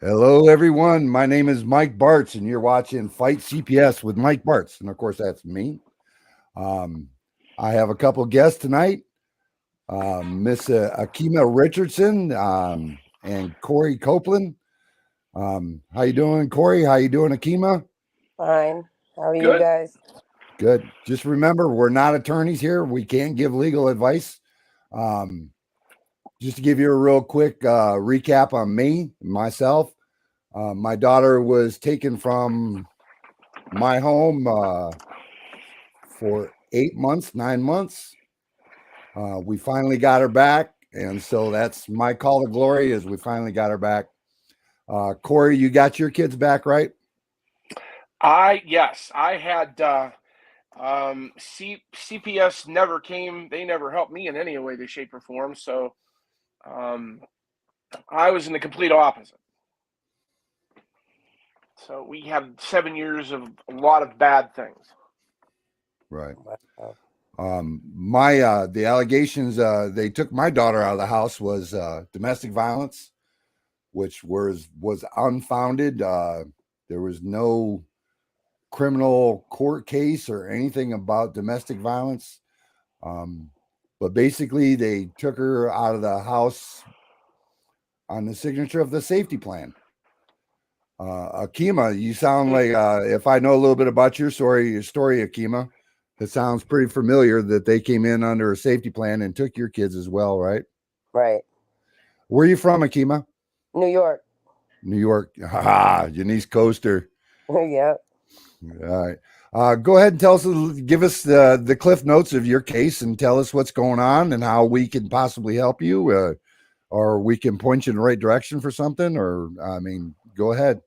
Hello, everyone. My name is Mike Bartz, and you're watching Fight CPS with Mike Bartz. And of course, that's me. Um, I have a couple guests tonight, Miss Akima Richardson and Corey Copeland. How you doing, Corey? How you doing, Akima? Fine. How are you Good. guys? Good. Just remember, we're not attorneys here. We can't give legal advice. Um, just to give you a real quick recap on me, myself. My daughter was taken from my home for 8 months, 9 months. We finally got her back, and so that's my call to glory is we finally got her back. Corey, you got your kids back, right? Yes, I had CPS never came. They never helped me in any way, shape, or form. So um, I was in the complete opposite. So we had 7 years of a lot of bad things. Right. Wow. My the allegations they took my daughter out of the house was domestic violence, which was unfounded. There was no criminal court case or anything about domestic violence. Um, but basically, they took her out of the house on the signature of the safety plan. Akima, you sound like if I know a little bit about your story, Akima, it sounds pretty familiar that they came in under a safety plan and took your kids as well, right? Right. Where are you from, Akima? New York. New York. Ah, you're an East Coaster. Yeah. All right. Go ahead and give us the cliff notes of your case and tell us what's going on and how we can possibly help you, or we can point you in the right direction for something. Or I mean, go ahead.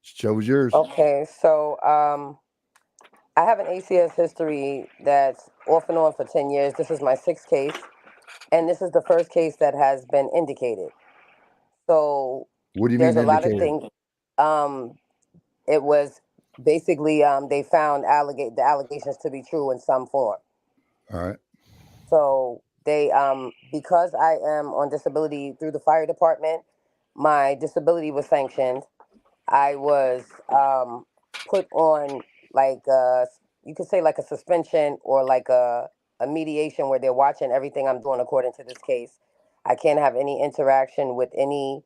Show's yours. Okay. So, I have an ACS history that's off and on for 10 years. This is my sixth case, and this is the first case that has been indicated. So, What do you there's mean a lot of indicated? things. Um, it was basically they found the allegations to be true in some form. All right. So they because I am on disability through the fire department, my disability was sanctioned. I was put on like you could say like a suspension or like a mediation where they're watching everything I'm doing according to this case. I can't have any interaction with any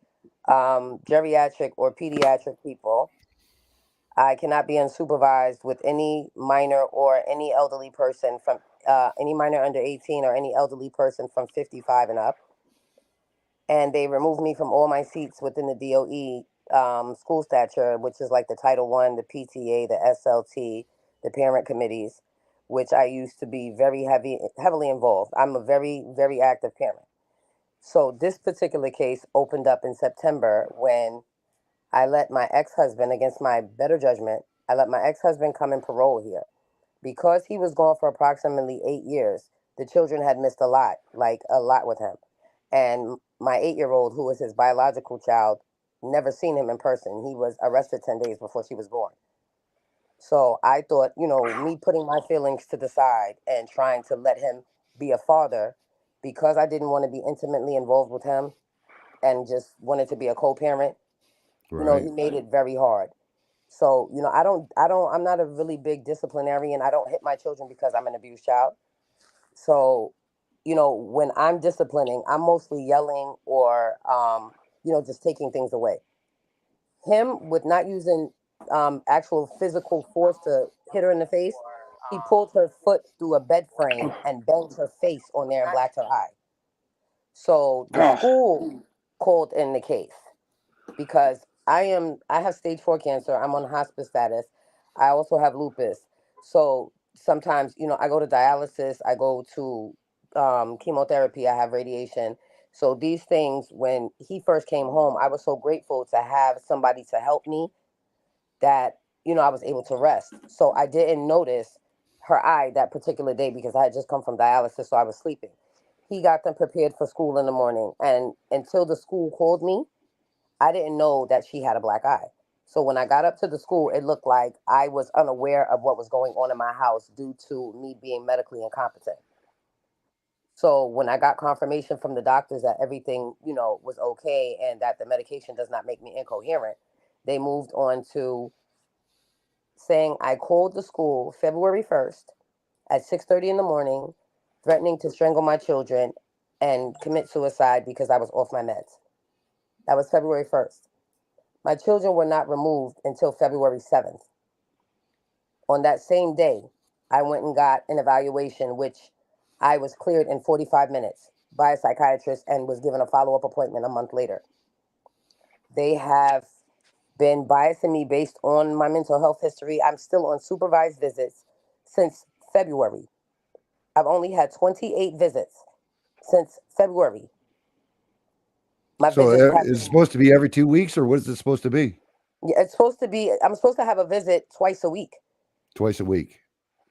geriatric or pediatric people. I cannot be unsupervised with any minor or any elderly person from any minor under 18 or any elderly person from 55 and up. And they removed me from all my seats within the DOE school stature, which is like the Title One, the PTA, the SLT, the parent committees, which I used to be heavily involved. I'm a very, very active parent. So this particular case opened up in September when I let my ex-husband, against my better judgment, I let my ex-husband come in parole here. Because he was gone for approximately 8 years, the children had missed a lot, like a lot with him. And my 8-year-old, who was his biological child, never seen him in person. He was arrested 10 days before she was born. So I thought, me putting my feelings to the side and trying to let him be a father, because I didn't want to be intimately involved with him and just wanted to be a co-parent, Right. he made it very hard. So, I'm not a really big disciplinarian. I don't hit my children because I'm an abused child. So, when I'm disciplining, I'm mostly yelling or, just taking things away. Him with not using actual physical force to hit her in the face, he pulled her foot through a bed frame and banged her face on there and blacked her eye. So the Oh, school called in the case because I have stage 4 cancer. I'm on hospice status. I also have lupus. So sometimes, I go to dialysis, I go to chemotherapy, I have radiation. So these things, when he first came home, I was so grateful to have somebody to help me that, I was able to rest. So I didn't notice her eye that particular day because I had just come from dialysis, so I was sleeping. He got them prepared for school in the morning. And until the school called me, I didn't know that she had a black eye. So when I got up to the school, it looked like I was unaware of what was going on in my house due to me being medically incompetent. So when I got confirmation from the doctors that everything, you know, was okay and that the medication does not make me incoherent, they moved on to saying I called the school February 1st at 6:30 in the morning, threatening to strangle my children and commit suicide because I was off my meds. That was February 1st. My children were not removed until February 7th. On that same day, I went and got an evaluation, which I was cleared in 45 minutes by a psychiatrist and was given a follow-up appointment a month later. They have been biasing me based on my mental health history. I'm still on supervised visits since February. I've only had 28 visits since February. My So visits have it's been, supposed to be every 2 weeks, or what is it supposed to be? yeah, it's supposed to be, I'm supposed to have a visit twice a week. Twice a week.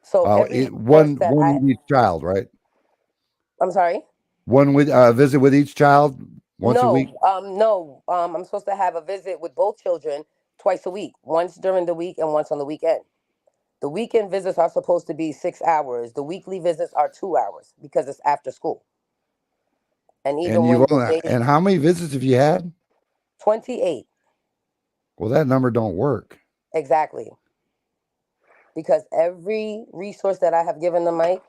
So every resource that One with each child, right? I'm sorry? One with visit with each child once a week. No. I'm supposed to have a visit with both children twice a week, once during the week and once on the weekend. The weekend visits are supposed to be 6 hours. The weekly visits are 2 hours because it's after school. And And even when the days and how many visits have you had? 28 Well, that number don't work. exactly, because every resource that I have given them, Mike,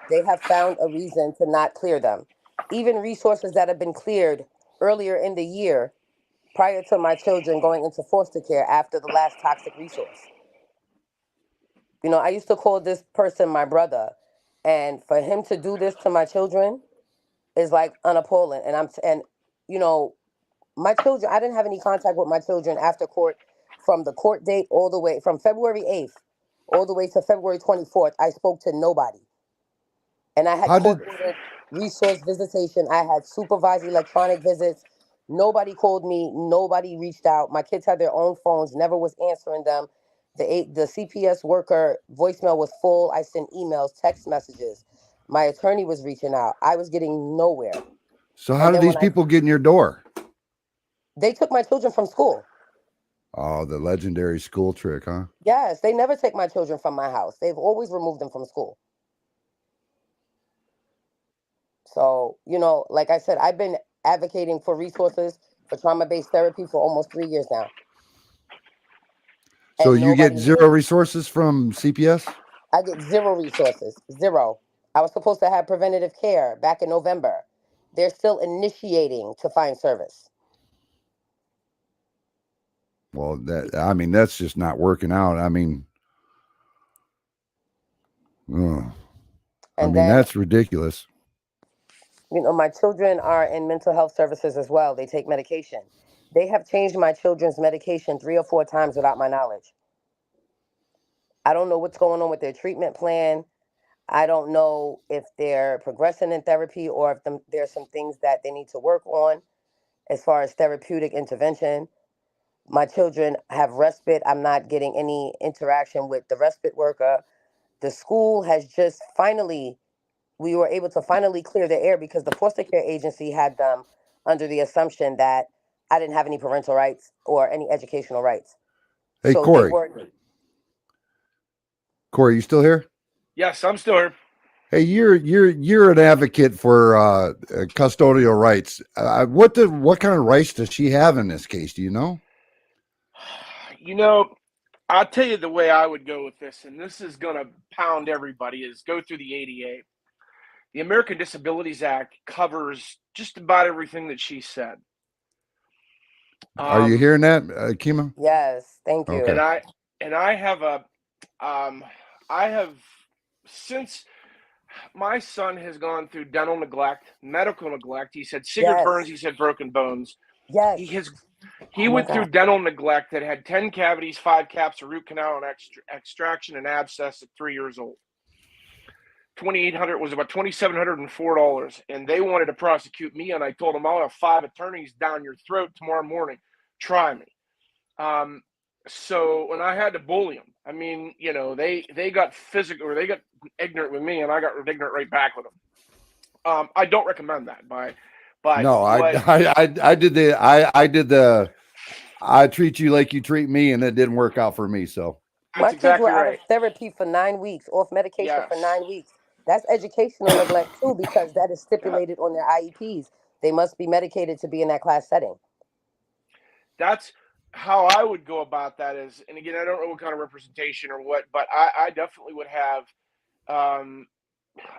they have found a reason to not clear them. Even resources that have been cleared earlier in the year prior to my children going into foster care after the last toxic resource. You know, I used to call this person my brother, and for him to do this to my children is like unappalling. And you know, my children, I didn't have any contact with my children after court, from the court date all the way from February 8th all the way to February 24th. I spoke to nobody. And I had How did court ordered resource visitation. I had supervised electronic visits. Nobody called me. Nobody reached out. My kids had their own phones. Never was answering them. The CPS worker voicemail was full. I sent emails, text messages. My attorney was reaching out. I was getting nowhere. so how And did then these people get in your door? they took my children from school. Oh, the legendary school trick, huh? Yes, they never take my children from my house. They've always removed them from school. So, you know, like I said, I've been advocating for resources for trauma-based therapy for almost 3 years now. So And you get nobody zero moves. resources from CPS? I get zero resources. Zero. I was supposed to have preventative care back in November. They're still initiating to find service. Well, that's just not working out. Ugh. And then, That's ridiculous. you know, my children are in mental health services as well. They take medication. They have changed my children's medication 3 or 4 times without my knowledge. I don't know what's going on with their treatment plan. I don't know if they're progressing in therapy or if there's some things that they need to work on as far as therapeutic intervention. My children have respite. I'm not getting any interaction with the respite worker. The school has just finally, we were able to finally clear the air because the foster care agency had them under the assumption that I didn't have any parental rights or any educational rights. Hey, So they Corey. were. Corey, you still here? Yes, I'm still here. Hey, you're an advocate for custodial rights. What kind of rights does she have in this case? Do you know? You know, I'll tell you the way I would go with this, and this is going to pound everybody, is go through the ADA. The American Disabilities Act covers just about everything that she said. Are you hearing that, Akima? Yes, thank you. Okay. And I have since my son has gone through dental neglect, medical neglect. He said cigarette Yes, burns. He said broken bones. yes. He Oh my went God. through dental neglect that had 10 cavities, 5 caps, a root canal, and extraction and abscess at 3 years old. 2,800 was about $2,704, and they wanted to prosecute me. And I told them, I'll have 5 attorneys down your throat tomorrow morning. Try me. So when I had to bully them, I mean, you know, they got physical, or they got ignorant with me, and I got ignorant right back with them. I don't recommend that. No, what, I did the I treat you like you treat me, and it didn't work out for me. So My that's kids were exactly out of right. therapy for 9 weeks, off medication for Yes. 9 weeks. That's educational neglect too, because that is stipulated on their IEPs. They must be medicated to be in that class setting. That's how I would go about that. Is, and again, I don't know what kind of representation or what, but I definitely would have.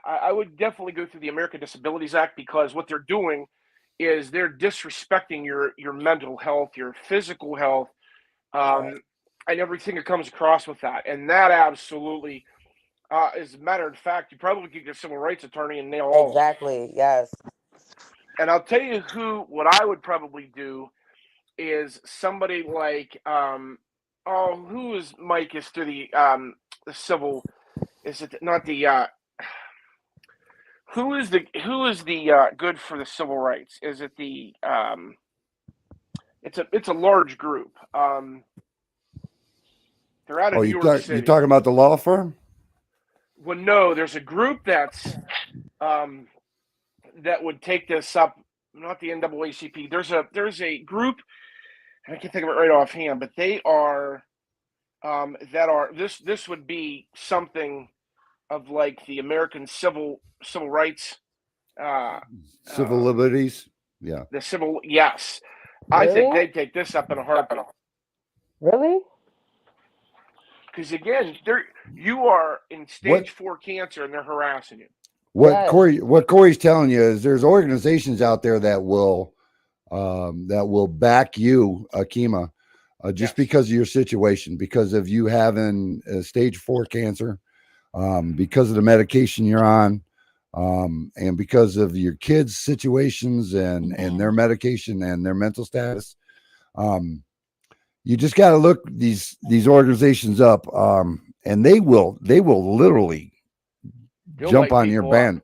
I would definitely go through the American Disabilities Act, because what they're doing is they're disrespecting your mental health, your physical health, Right. and everything that comes across with that. And that absolutely, as a matter of fact, you probably could get a civil rights attorney and nail all of them. Exactly. Yes. And I'll tell you what I would probably do is somebody like, who is Mike is to the civil, is it not the, who is the good for the civil rights? Is it the, it's a large group. They're out of New York you're City. talking about the law firm? Well, no, there's a group that's that would take this up. Not the NAACP. There's a group. I can't think of it right offhand, but they are that are this would be something of like the American civil rights, Civil liberties. Yeah. the civil. Yes, I Really? think they'd take this up in a heartbeat. Really? Because again, you are in stage 4 cancer, and they're harassing you. What Yes. Corey's telling you is there's organizations out there that will back you, Akima, just Yes. because of your situation, because of you having stage 4 cancer, because of the medication you're on, and because of your kids' situations and their medication and their mental status. You just got to look these organizations up, and they will literally jump on your band.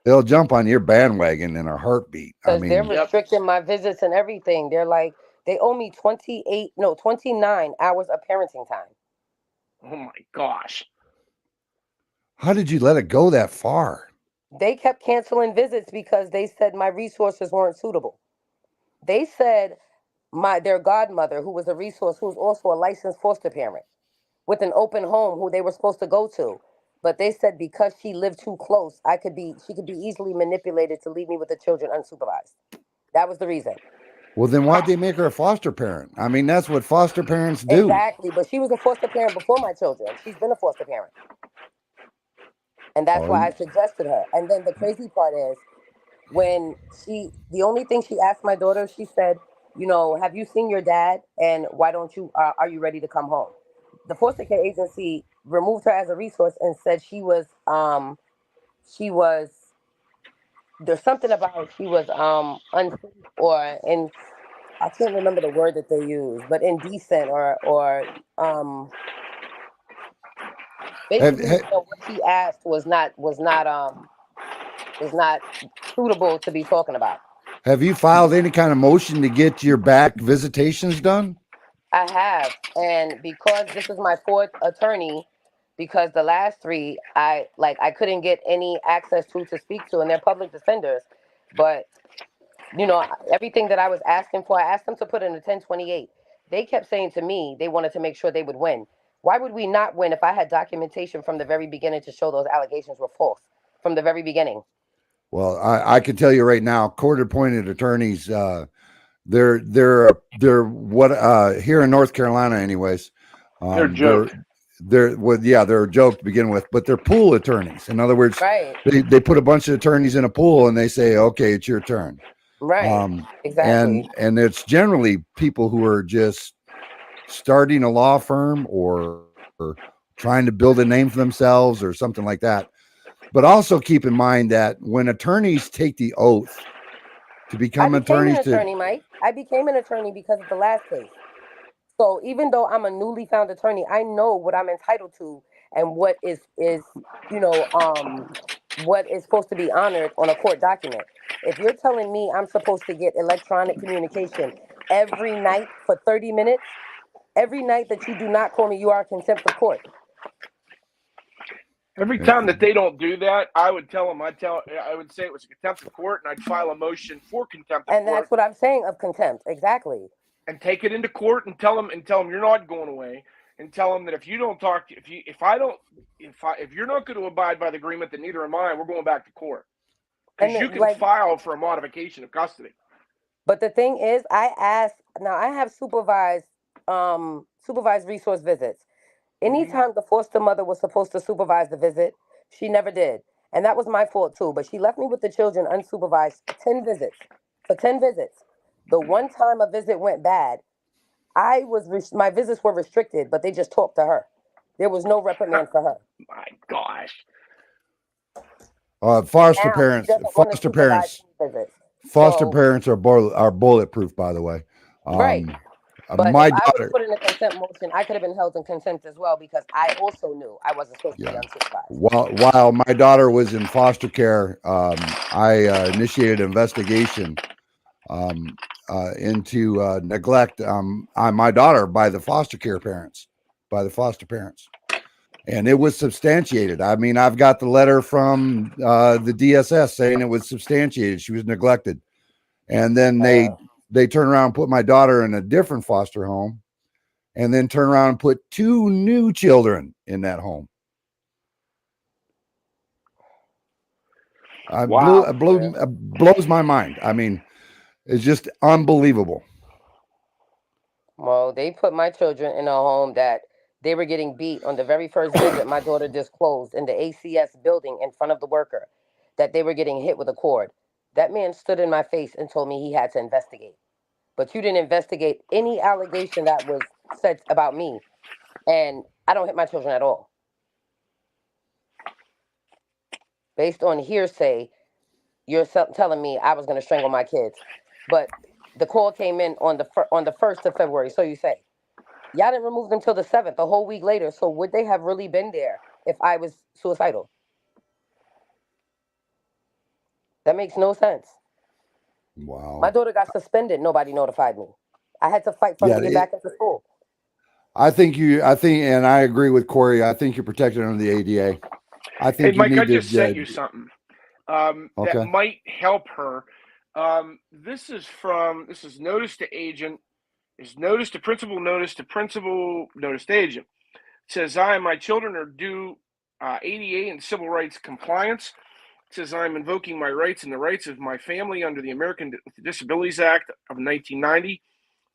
They'll jump on your bandwagon in a heartbeat. I Because they're mean, restricting my visits and everything. They're like, they owe me 29 hours of parenting time. Oh my gosh. how did you let it go that far? They kept canceling visits because they said my resources weren't suitable. They said their godmother, who was a resource, who was also a licensed foster parent with an open home, who they were supposed to go to, but they said because she lived too close, she could be easily manipulated to leave me with the children unsupervised. That was the reason. Well, then why'd they make her a foster parent? I mean, that's what foster parents do. Exactly, but she was a foster parent before my children. She's been a foster parent, and that's why I suggested her. And then the crazy part is, the only thing she asked my daughter, she said, have you seen your dad? And why don't you, are you ready to come home? The foster care agency removed her as a resource and said there's something about she was, unsafe, or in, I can't remember the word that they use, but indecent basically, what she asked is not suitable to be talking about. Have you filed any kind of motion to get your back visitations done? I have, and because this is my 4th attorney, because the last 3 I couldn't get any access to speak to, and they're public defenders, but everything that I was asking for, I asked them to put in a 1028. They kept saying to me they wanted to make sure they would win. Why would we not win if I had documentation from the very beginning to show those allegations were false from the very beginning? Well, I can tell you right now, court-appointed attorneys, they're what here in North Carolina, anyways. They're a joke. They're a joke to begin with, but they're pool attorneys. In other words, Right. they put a bunch of attorneys in a pool and they say, "Okay, it's your turn." Right. Exactly. And it's generally people who are just starting a law firm or trying to build a name for themselves or something like that. But also keep in mind that when attorneys take the oath to become attorneys, Mike. I became an attorney because of the last case. So even though I'm a newly found attorney, I know what I'm entitled to and what is what is supposed to be honored on a court document. If you're telling me I'm supposed to get electronic communication every night for 30 minutes, every night that you do not call me, you are contempt of court. Every time that they don't do that, I would tell them. I would say it was a contempt of court, and I'd file a motion for contempt of court. And that's what I'm saying, of contempt, exactly. And take it into court and tell them you're not going away. and tell them that if you don't talk, if you're not going to abide by the agreement, then neither am I. We're going back to court because And you can like, file for a modification of custody. but the thing is, I asked. Now I have supervised resource visits. Anytime the foster mother was supposed to supervise the visit, she never did. And that was my fault too. But she left me with the children unsupervised 10 visits. For 10 visits. The one time a visit went bad, my visits were restricted, but they just talked to her. There was no reprimand for her. My gosh. Foster Now parents, she doesn't want to supervise visits. foster So, parents are bulletproof, by the way. right. But My if I would daughter, have put in a consent motion, I could have been held in contempt as well because I also knew I wasn't supposed to be unsupervised. while my daughter was in foster care, I initiated an investigation into neglect on my daughter by the foster parents. And it was substantiated. I mean, I've got the letter from the DSS saying it was substantiated. She was neglected. And then they turn around and put my daughter in a different foster home and then turn around and put 2 new children in that home. Wow. Blows my mind. I mean, it's just unbelievable. Well, they put my children in a home that they were getting beat on the very first visit. My daughter disclosed in the ACS building in front of the worker that they were getting hit with a cord. That man stood in my face and told me he had to investigate. But you didn't investigate any allegation that was said about me. And I don't hit my children at all. Based on hearsay, you're telling me I was going to strangle my kids. But the call came in on the 1st of February, so you say. Y'all didn't remove them till the 7th, a whole week later. So would they have really been there if I was suicidal? That makes no sense. Wow. My daughter got suspended. Nobody notified me. I had to fight for her to get back into school. I think, and I agree with Corey. I think you're protected under the ADA. I think Hey, Mike, I just sent you something okay. that might help her. This is notice to agent, is notice to principal, notice to agent. It says, I and my children are due ADA and civil rights compliance. It says, I'm invoking my rights and the rights of my family under the American Disabilities Act of 1990,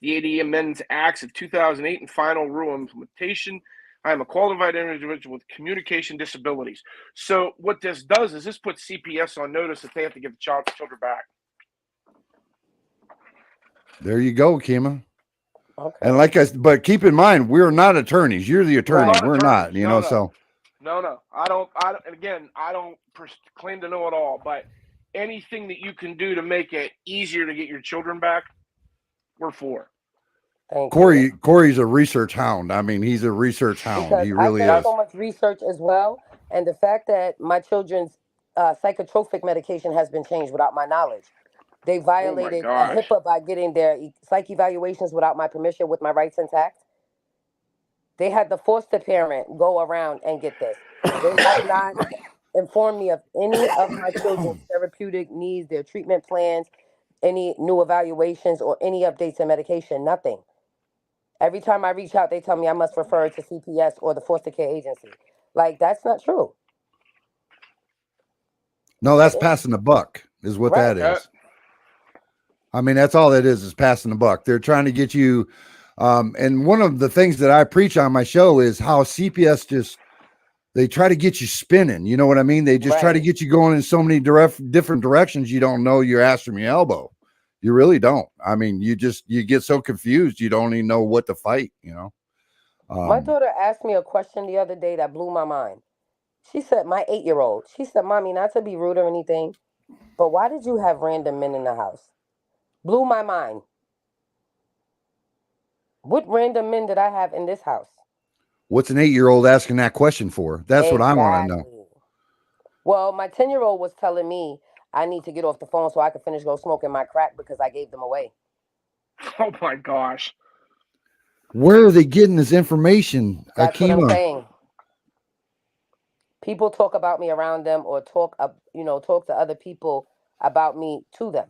the ADA Amendments Acts of 2008, and final rule implementation. I am a qualified individual with communication disabilities. So what this does is this puts CPS on notice that they have to give the children back. There you go, Akima. Okay. And but keep in mind, we're not attorneys. You're the attorney. We're not not, no. So. No. I don't claim to know it all, but anything that you can do to make it easier to get your children back, we're for. Corey's a research hound. I mean, he's a research hound. Because he really I've done is. so much research as well, and the fact that my children's psychotropic medication has been changed without my knowledge. They violated HIPAA by getting their psych evaluations without my permission with my rights intact. They had the foster parent go around and get this. They have not informed me of any of my children's therapeutic needs, their treatment plans, any new evaluations, or any updates in medication, nothing. Every time I reach out, they tell me I must refer to CPS or the foster care agency. Like, that's not true. No, that's passing the buck is what that is. I mean, that's all that is passing the buck. They're trying to get you. And one of the things that I preach on my show is how CPS they try to get you spinning. You know what I mean? They just try to get you going in so many different directions. You don't know your ass from your elbow. You really don't. I mean, you get so confused. You don't even know what to fight, you know? My daughter asked me a question the other day that blew my mind. She said, my 8-year-old, she said, Mommy, not to be rude or anything, but why did you have random men in the house? Blew my mind. What random men did I have in this house? What's an 8-year-old asking that question for? That's what I want to know. Well, my 10-year-old was telling me I need to get off the phone so I can finish go smoking my crack because I gave them away. Oh my gosh. Where are they getting this information? That's what I'm saying. People talk about me around them or talk to other people about me to them.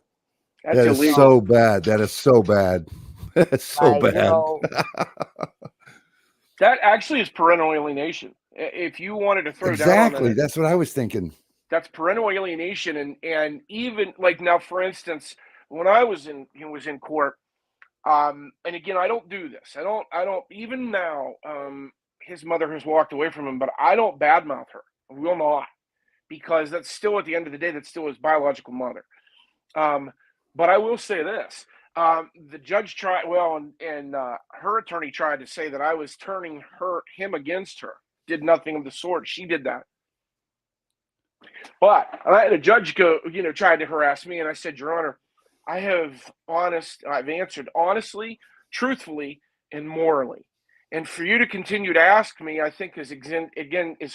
That is so bad. That is so bad. That's so bad. That actually is parental alienation. If you wanted to throw down on Exactly. that, That's what I was thinking. that's parental alienation. And even like now, for instance, when I was in court, and again, I don't do this. I don't even now. His mother has walked away from him, but I don't badmouth her. I will not, because that's still, at the end of the day, that's still his biological mother. But I will say this. The judge tried, and her attorney tried to say that I was turning him against her. Did nothing of the sort. She did that. But the judge tried to harass me, and I said, Your Honor, I've answered honestly, truthfully, and morally. And for you to continue to ask me, I think is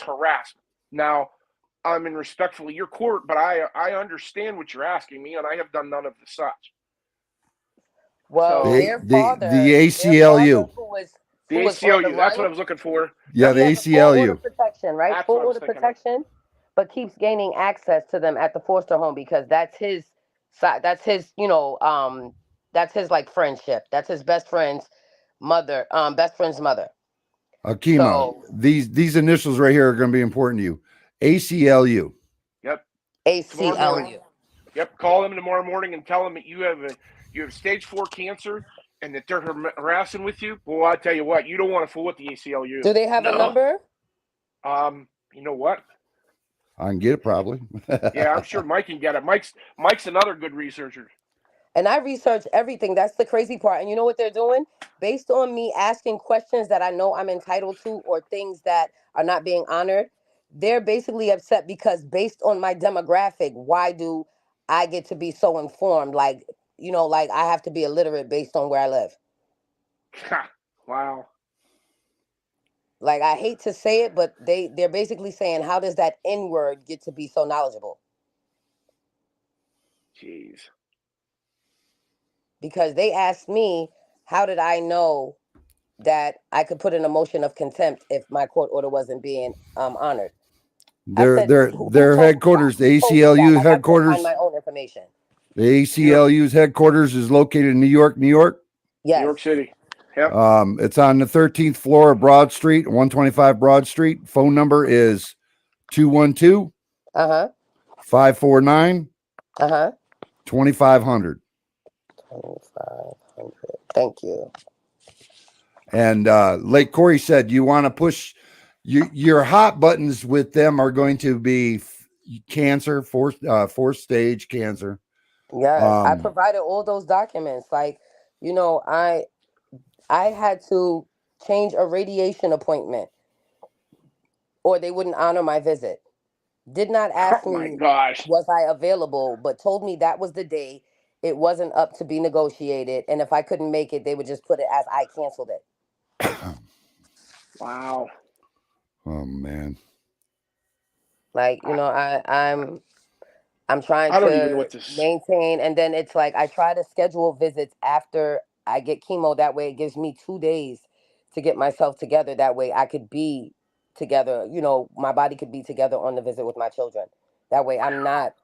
harassment. Now, I'm in respectfully your court, but I understand what you're asking me, and I have done none of the such. Well, So, their father, the ACLU. who was the on the ACLU, that's run, what I was looking for. Yeah, the he has a full order ACLU. protection, right? That's Full what I was order thinking of. protection, but keeps gaining access to them at the foster home because that's his side. That's his, that's his like friendship. That's his best friend's mother. Best friend's mother. Akima. So These initials right here are going to be important to you. ACLU. Yep. ACLU. Yep. Call them tomorrow morning and tell them that you have stage 4 cancer and that they're harassing with you. Boy, I tell you what, you don't want to fool with the ACLU. Do they have a number? You know what? I can get it probably. Yeah, I'm sure Mike can get it. Mike's another good researcher. And I research everything. That's the crazy part. And you know what they're doing? Based on me asking questions that I know I'm entitled to or things that are not being honored, they're basically upset because based on my demographic, why do I get to be so informed? Like, like I have to be illiterate based on where I live. Wow. Like, I hate to say it, but they're basically saying, how does that N word get to be so knowledgeable? Jeez. Because they asked me, how did I know that I could put in a motion of contempt if my court order wasn't being honored? Their Who told headquarters, me the that? Who told me that? ACLU Like, I couldn't headquarters. find my own information. The ACLU's headquarters is located in New York, New York. Yes. New York City. Yep. It's on the 13th floor of Broad Street, 125 Broad Street. Phone number is 212 549 2500. 2500. Thank you. And like Corey said, you want to push your hot buttons with them are going to be cancer, fourth stage cancer. Yes, I provided all those documents. Like, I had to change a radiation appointment or they wouldn't honor my visit. Did not ask me, was I available, but told me that was the day. It wasn't up to be negotiated. And if I couldn't make it, they would just put it as I canceled it. Wow. Oh, man. Like, I'm trying to maintain. And then it's like, I try to schedule visits after I get chemo. That way it gives me 2 days to get myself together. That way I could be together. My body could be together on the visit with my children. That way I'm not,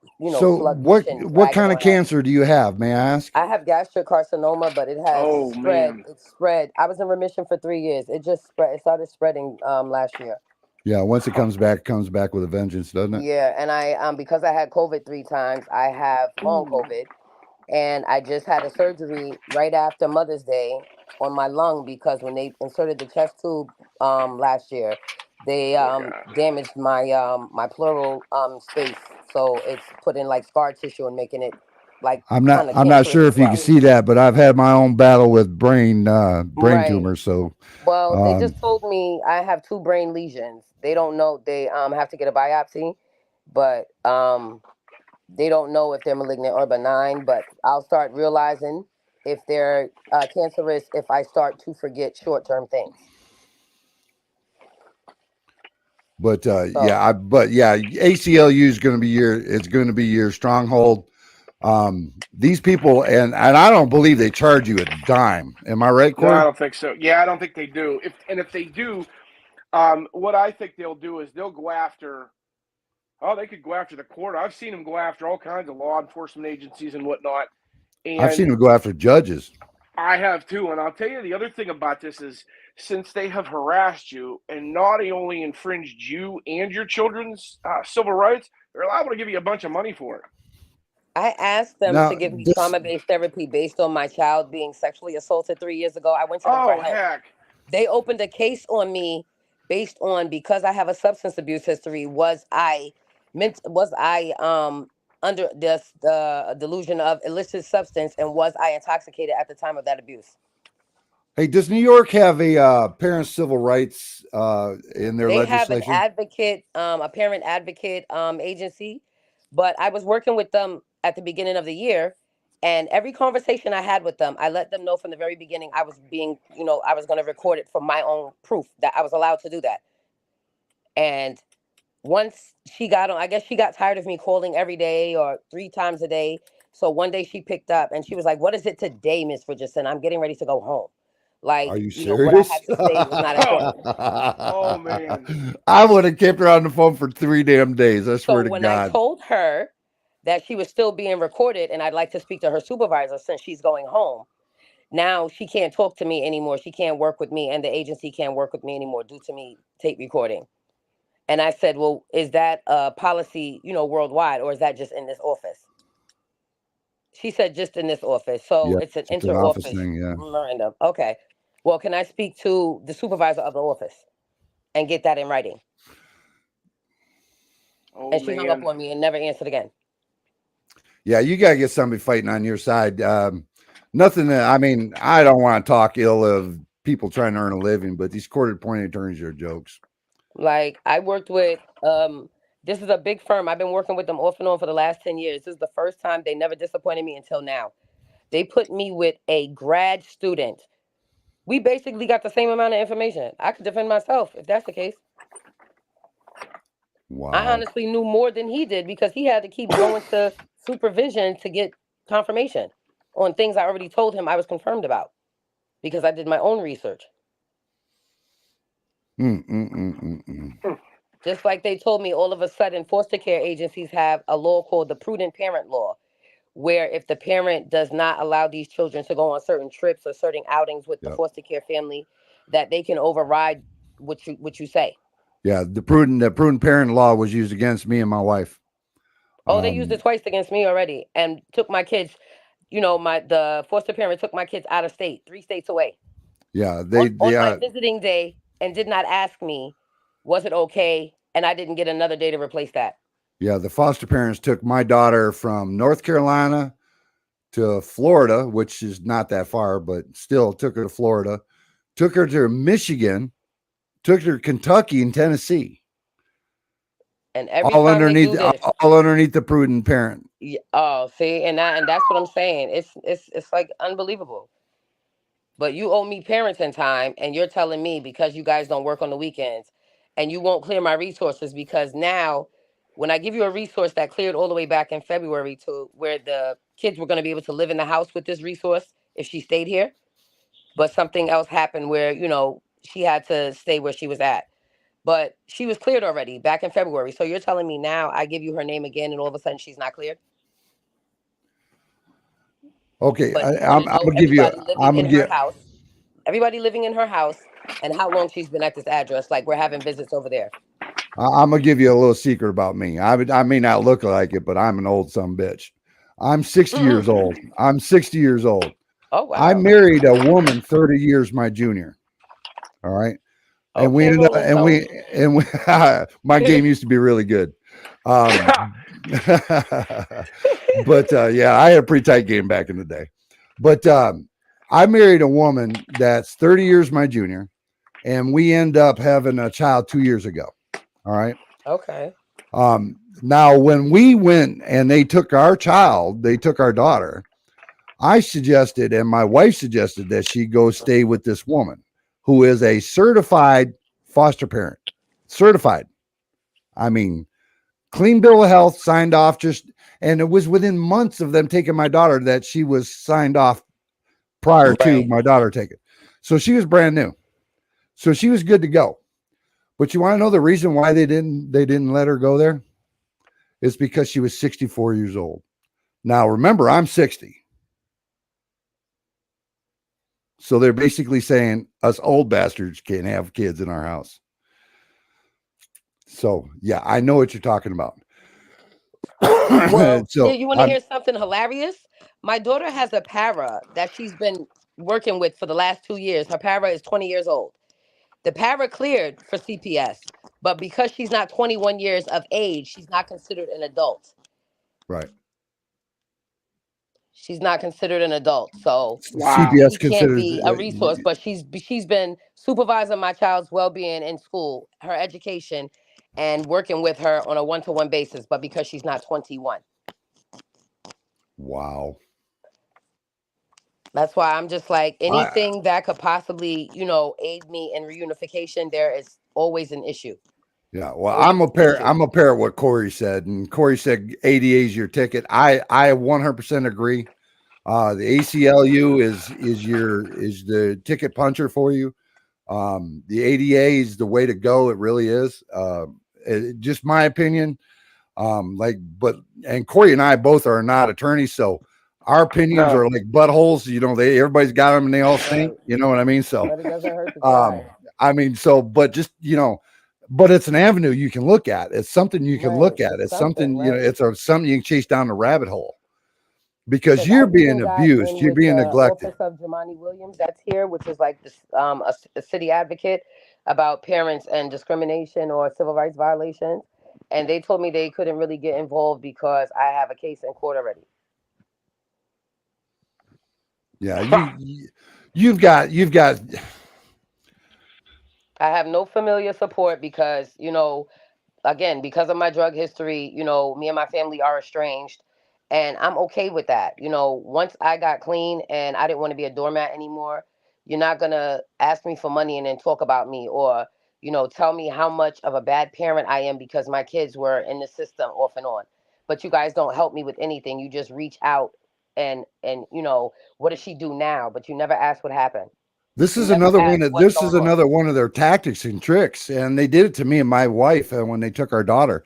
So what kind of cancer do you have? May I ask? I have gastric carcinoma, but it has spread. Man. It's spread. I was in remission for 3 years. It just spread. It started spreading last year. Yeah, once it comes back with a vengeance, doesn't it? Yeah, and I because I had COVID 3 times, I have long COVID, and I just had a surgery right after Mother's Day on my lung because when they inserted the chest tube last year, they damaged my my pleural space, so it's putting like scar tissue and making it like I'm not sure if you can see that, but I've had my own battle with brain tumors. So they just told me I have 2 brain lesions. They don't know. They have to get a biopsy, but they don't know if they're malignant or benign. But I'll start realizing if they're cancerous if I start to forget short-term things. But ACLU is going to be your stronghold. These people, and I don't believe they charge you a dime. Am I right, Corey? No, I don't think so. Yeah, I don't think they do. If they do, what I think they'll do is they'll go after. Oh, they could go after the court. I've seen them go after all kinds of law enforcement agencies and whatnot. And I've seen them go after judges. I have too. And I'll tell you the other thing about this is since they have harassed you and not only infringed you and your children's civil rights, they're liable to give you a bunch of money for it. I asked them Now, to give me this, trauma-based therapy based on my child being sexually assaulted 3 years ago. I went to them for Oh, help. heck. They opened a case on me based on, because I have a substance abuse history, was I under this the delusion of illicit substance, and was I intoxicated at the time of that abuse? hey, does New York have a parent civil rights in their They have an legislation? advocate, a parent advocate agency, but I was working with them at the beginning of the year, and every conversation I had with them, I let them know from the very beginning I was being, I was going to record it for my own proof that I was allowed to do that. And once she got on, I guess she got tired of me calling every day or 3 times a day. So one day she picked up and she was like, "What is it today, Miss Richardson? I'm getting ready to go home. Are Like, you what I serious? had to say was not important." Oh, man. I would have kept her on the phone for 3 damn days. I So swear to when I God. told her that she was still being recorded and I'd like to speak to her supervisor since she's going home, now she can't talk to me anymore. She can't work with me, and the agency can't work with me anymore due to me tape recording. And I said, "Well, is that a policy, worldwide, or is that just in this office?" She said, "Just in this office." So Yeah, it's an just an office inter-office thing. Yeah. memorandum. Okay. Well, can I speak to the supervisor of the office and get that in writing? Oh, And she hung up man. on me and never answered again. Yeah, you got to get somebody fighting on your side. Nothing that, I mean, I don't want to talk ill of people trying to earn a living, but these court appointed attorneys are jokes. Like, I worked with, this is a big firm. I've been working with them off and on for the last 10 years. This is the first time. They never disappointed me until now. They put me with a grad student. We basically got the same amount of information. I could defend myself if that's the case. I Wow. honestly knew more than he did because he had to keep going to supervision to get confirmation on things I already told him I was confirmed about because I did my own research. Just like they told me, all of a sudden, foster care agencies have a law called the prudent parent law, where if the parent does not allow these children to go on certain trips or certain outings with the Yep. foster care family, that they can override what you say. Yeah, the prudent parent law was used against me and my wife. Oh, they used it twice against me already and took my kids. The foster parent took my kids out of state, 3 states away. Yeah, On my visiting day, and did not ask me, was it okay? And I didn't get another day to replace that. yeah, the foster parents took my daughter from North Carolina to Florida, which is not that far, but still took her to Florida, took her to Michigan, took her to Kentucky and Tennessee. And every All time they underneath, do this, all underneath the prudent parent. oh, see, and that's what I'm saying. It's like unbelievable. But you owe me parenting time, and you're telling me because you guys don't work on the weekends, and you won't clear my resources because now, when I give you a resource that cleared all the way back in February to where the kids were going to be able to live in the house with this resource if she stayed here, but something else happened where she had to stay where she was at. But she was cleared already back in February. So you're telling me now I give you her name again, and all of a sudden she's not cleared? Okay, But you I'm want to know gonna give you. I'm gonna give. everybody living in her house, and how long she's been at this address. Like, we're having visits over there. I'm gonna give you a little secret about me. I may not look like it, but I'm an old son bitch. I'm 60 years old. I'm 60 years old. Oh, wow. I married a woman 30 years my junior. All right. And Okay, we ended up, Rolling and we my game used to be really good. But yeah, I had a pretty tight game back in the day. But I married a woman that's 30 years my junior, and we end up having a child 2 years ago. All right. Okay. Now when we went and they took our child, they took our daughter, I suggested, and my wife suggested, that she go stay with this woman who is a certified foster parent. Certified. I mean, clean bill of health, signed off, and it was within months of them taking my daughter that she was signed off prior to my daughter taking. So she was brand new. So she was good to go. But you want to know the reason why they didn't let her go there? It's because she was 64 years old. Now remember, I'm 60. So they're basically saying us old bastards can't have kids in our house. So yeah, I know what you're talking about. Well, So you want to hear something hilarious? My daughter has a para that she's been working with for the last 2 years. Her para is 20 years old. The para cleared for CPS, but because she's not 21 years of age, she's not considered an adult. right. She's not considered an adult, so Wow. CPS she can't considers be a resource. But she's been supervising my child's well-being in school, her education, and working with her on a one-to-one basis. But because she's not 21. wow. That's why I'm just like I anything that could possibly, aid me in reunification. There is always an issue. Yeah, well, Always an issue. I'm a pair of what Corey said, and Corey said ADA is your ticket. I 100% agree. The ACLU is the ticket puncher for you. The ADA is the way to go. It really is. Just my opinion. And Corey and I both are not attorneys, so our opinions No. are like buttholes. Everybody's got them and they all stink. Right. You know what I mean? So, But it doesn't hurt to try. but just but it's an avenue you can look at. It's something you can look Right. at. It's It's something, something, right? it's something you can chase down the rabbit hole because Because you're I being even got abused. in You're with being the neglected. office of Jamani Williams that's here, which is like this a city advocate about parents and discrimination or civil rights violations. And they told me they couldn't really get involved because I have a case in court already. Yeah, you've got I have no familiar support because, again, because of my drug history, me and my family are estranged. And I'm okay with that. Once I got clean and I didn't want to be a doormat anymore, you're not going to ask me for money and then talk about me or, tell me how much of a bad parent I am because my kids were in the system off and on. But you guys don't help me with anything. You just reach out and what does she do now? But you never ask what happened. this You is never another ask one of what's this going is on. another one of their tactics and tricks, and they did it to me and my wife when they took our daughter.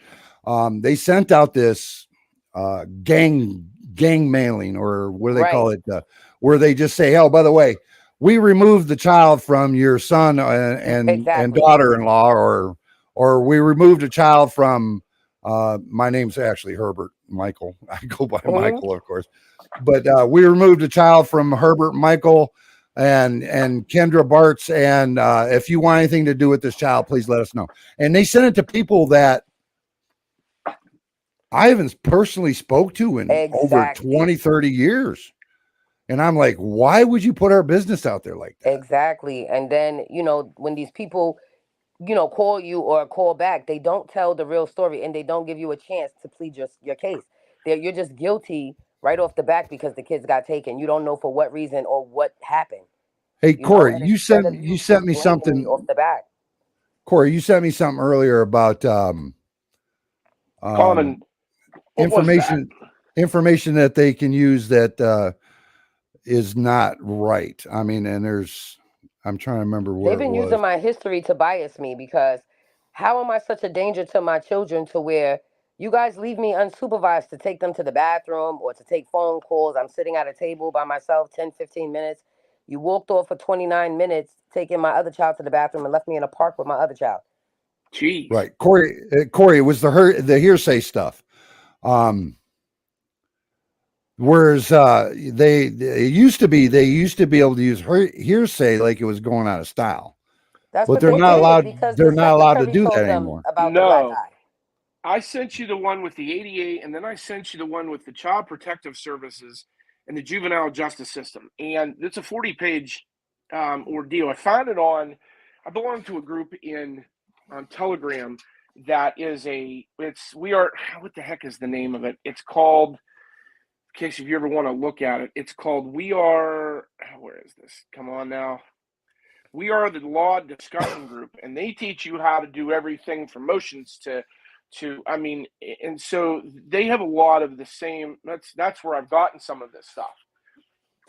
They sent out this gang mailing, or what do they call Right. it, where they just say, "Oh, by the way, we removed the child from your son and Exactly. daughter-in-law," or we removed a child from. My name's actually Herbert Michael. I go by Hmm. Michael, of course, but we removed a child from Herbert Michael and Kendra Bartz. And if you want anything to do with this child, please let us know. And they sent it to people that I haven't personally spoke to in over Exactly. 20, 30 years. And I'm like, why would you put our business out there like that? Exactly. And then, when these people, call you or call back, they don't tell the real story and they don't give you a chance to plead your case. You're just guilty right off the back because the kids got taken. You don't know for what reason or what happened, Hey, Corey, and instead of you you sent just me blaming me off something. the back. Corey, you sent me something earlier about um, Common. What was that? information that they can use that is not right. I mean, and I'm trying to remember where They've it been was. using my history to bias me because how am I such a danger to my children to where you guys leave me unsupervised to take them to the bathroom or to take phone calls? I'm sitting at a table by myself 10, 15 minutes. You walked off for 29 minutes taking my other child to the bathroom and left me in a park with my other child. Jeez. Right, Corey, it was the hearsay stuff. Whereas they used to be able to use hearsay like it was going out of style, That's but what they did because the they're not allowed to secretary do that told them anymore. about the black No. eye. I sent you the one with the ADA, and then I sent you the one with the Child Protective Services and the juvenile justice system. And it's a 40-page ordeal. I belong to a group on Telegram that is what the heck is the name of it? It's called, in case if you ever want to look at it, it's called where is this? Come on now. We Are the Law Discussion Group, and they teach you how to do everything from motions to and so they have a lot of the same. That's where I've gotten some of this stuff,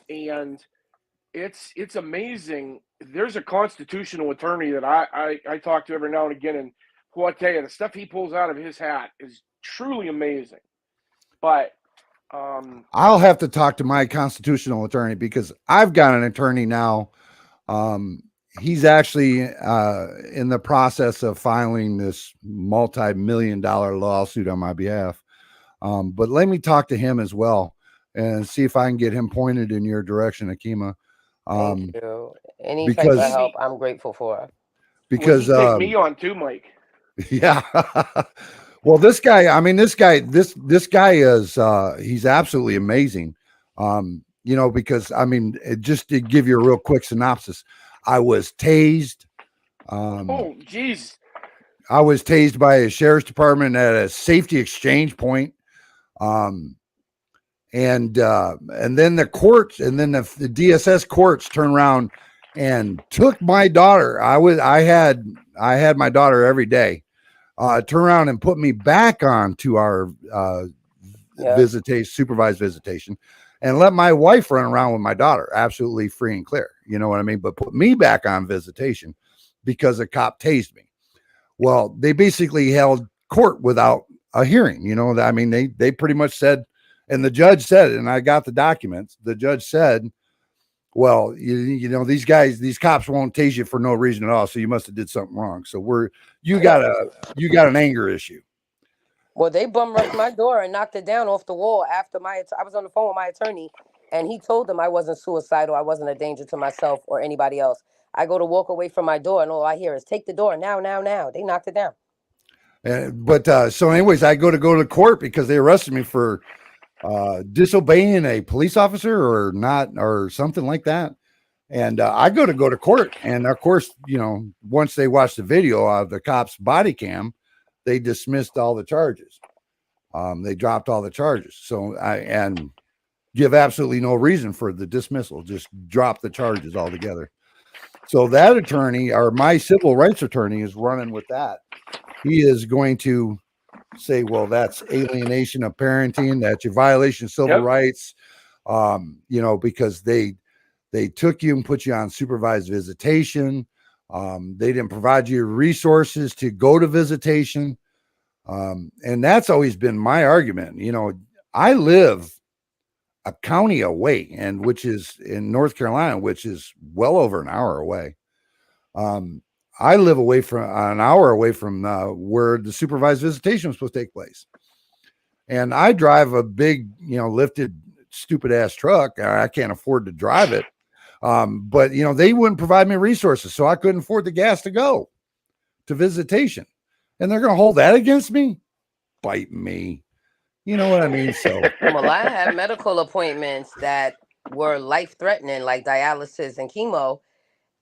and it's amazing. There's a constitutional attorney that I talk to every now and again, and who I tell you, the stuff he pulls out of his hat is truly amazing. But I'll have to talk to my constitutional attorney because I've got an attorney now. He's actually in the process of filing this multi-million-dollar lawsuit on my behalf. But let me talk to him as well and see if I can get him pointed in your direction, Akima. Thank you. Any type of Because help, I'm grateful for. because well, he take me on too, Mike. yeah. Well, this guy is he's absolutely amazing. Because just to give you a real quick synopsis, I was tased. Oh, geez. I was tased by a sheriff's department at a safety exchange point. And then the courts, and then the DSS courts turned around and took my daughter. I had my daughter every day. Turn around and put me back on to our supervised visitation, and let my wife run around with my daughter absolutely free and clear. You know what I mean? But put me back on visitation because a cop tased me. Well, they basically held court without a hearing. They pretty much said, and the judge said, and I got the documents. The judge said, well, these cops won't tase you for no reason at all. So you must have did something wrong. So you got an anger issue. Well, they bum rushed my door and knocked it down off the wall after I was on the phone with my attorney, and he told them I wasn't suicidal. I wasn't a danger to myself or anybody else. I go to walk away from my door, and all I hear is, take the door now, now, now. They knocked it down. So anyways, I go to court because they arrested me for disobeying a police officer or something like that. And I go to court, and of course, once they watch the video of the cop's body cam, they dismissed all the charges. They dropped all the charges. So and give absolutely no reason for the dismissal, just drop the charges altogether. So that attorney, or my civil rights attorney, is running with that. He is going to say, well, that's alienation of parenting, that's your violation of civil rights, because they took you and put you on supervised visitation. They didn't provide you resources to go to visitation. And that's always been my argument. I live a county away, and which is in North Carolina, which is well over an hour away. I live an hour away from where the supervised visitation was supposed to take place. And I drive a big, lifted, stupid ass truck. I can't afford to drive it. But they wouldn't provide me resources, so I couldn't afford the gas to go to visitation. And they're going to hold that against me? Bite me. You know what I mean? So, well, I had medical appointments that were life-threatening, like dialysis and chemo,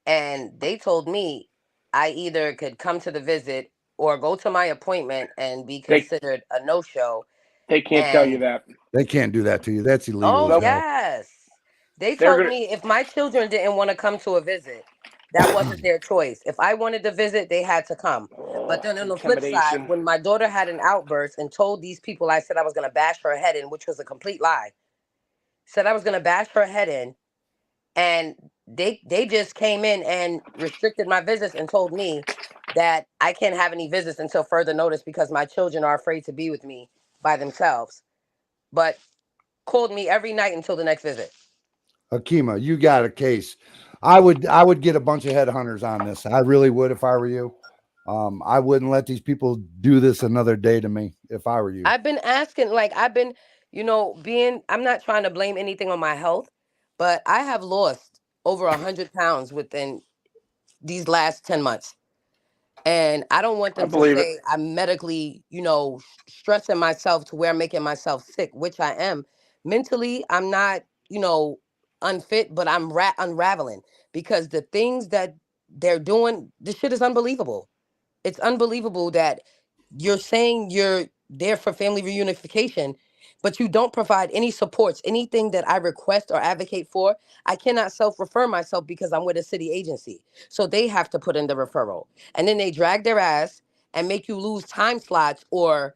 and they told me I either could come to the visit or go to my appointment and be considered a no-show. They can't tell you that. They can't do that to you. That's illegal. Oh, yes. They told me if my children didn't want to come to a visit, that wasn't their choice. If I wanted to visit, they had to come. But then on the flip side, when my daughter had an outburst and told these people I said I was going to bash her head in, which was a complete lie, said I was going to bash her head in, and they just came in and restricted my visits and told me that I can't have any visits until further notice because my children are afraid to be with me by themselves. But called me every night until the next visit. Akima, you got a case. I would get a bunch of headhunters on this. I really would if I were you. I wouldn't let these people do this another day to me if I were you. I've been asking, I'm not trying to blame anything on my health, but I have lost over 100 pounds within these last 10 months. And I don't want them to say I'm medically, stressing myself to where I'm making myself sick, which I am. Mentally, I'm not, unfit, but I'm unraveling because the things that they're doing, this shit is unbelievable. It's unbelievable that you're saying you're there for family reunification, but you don't provide any supports, anything that I request or advocate for. I cannot self-refer myself because I'm with a city agency. So they have to put in the referral. And then they drag their ass and make you lose time slots or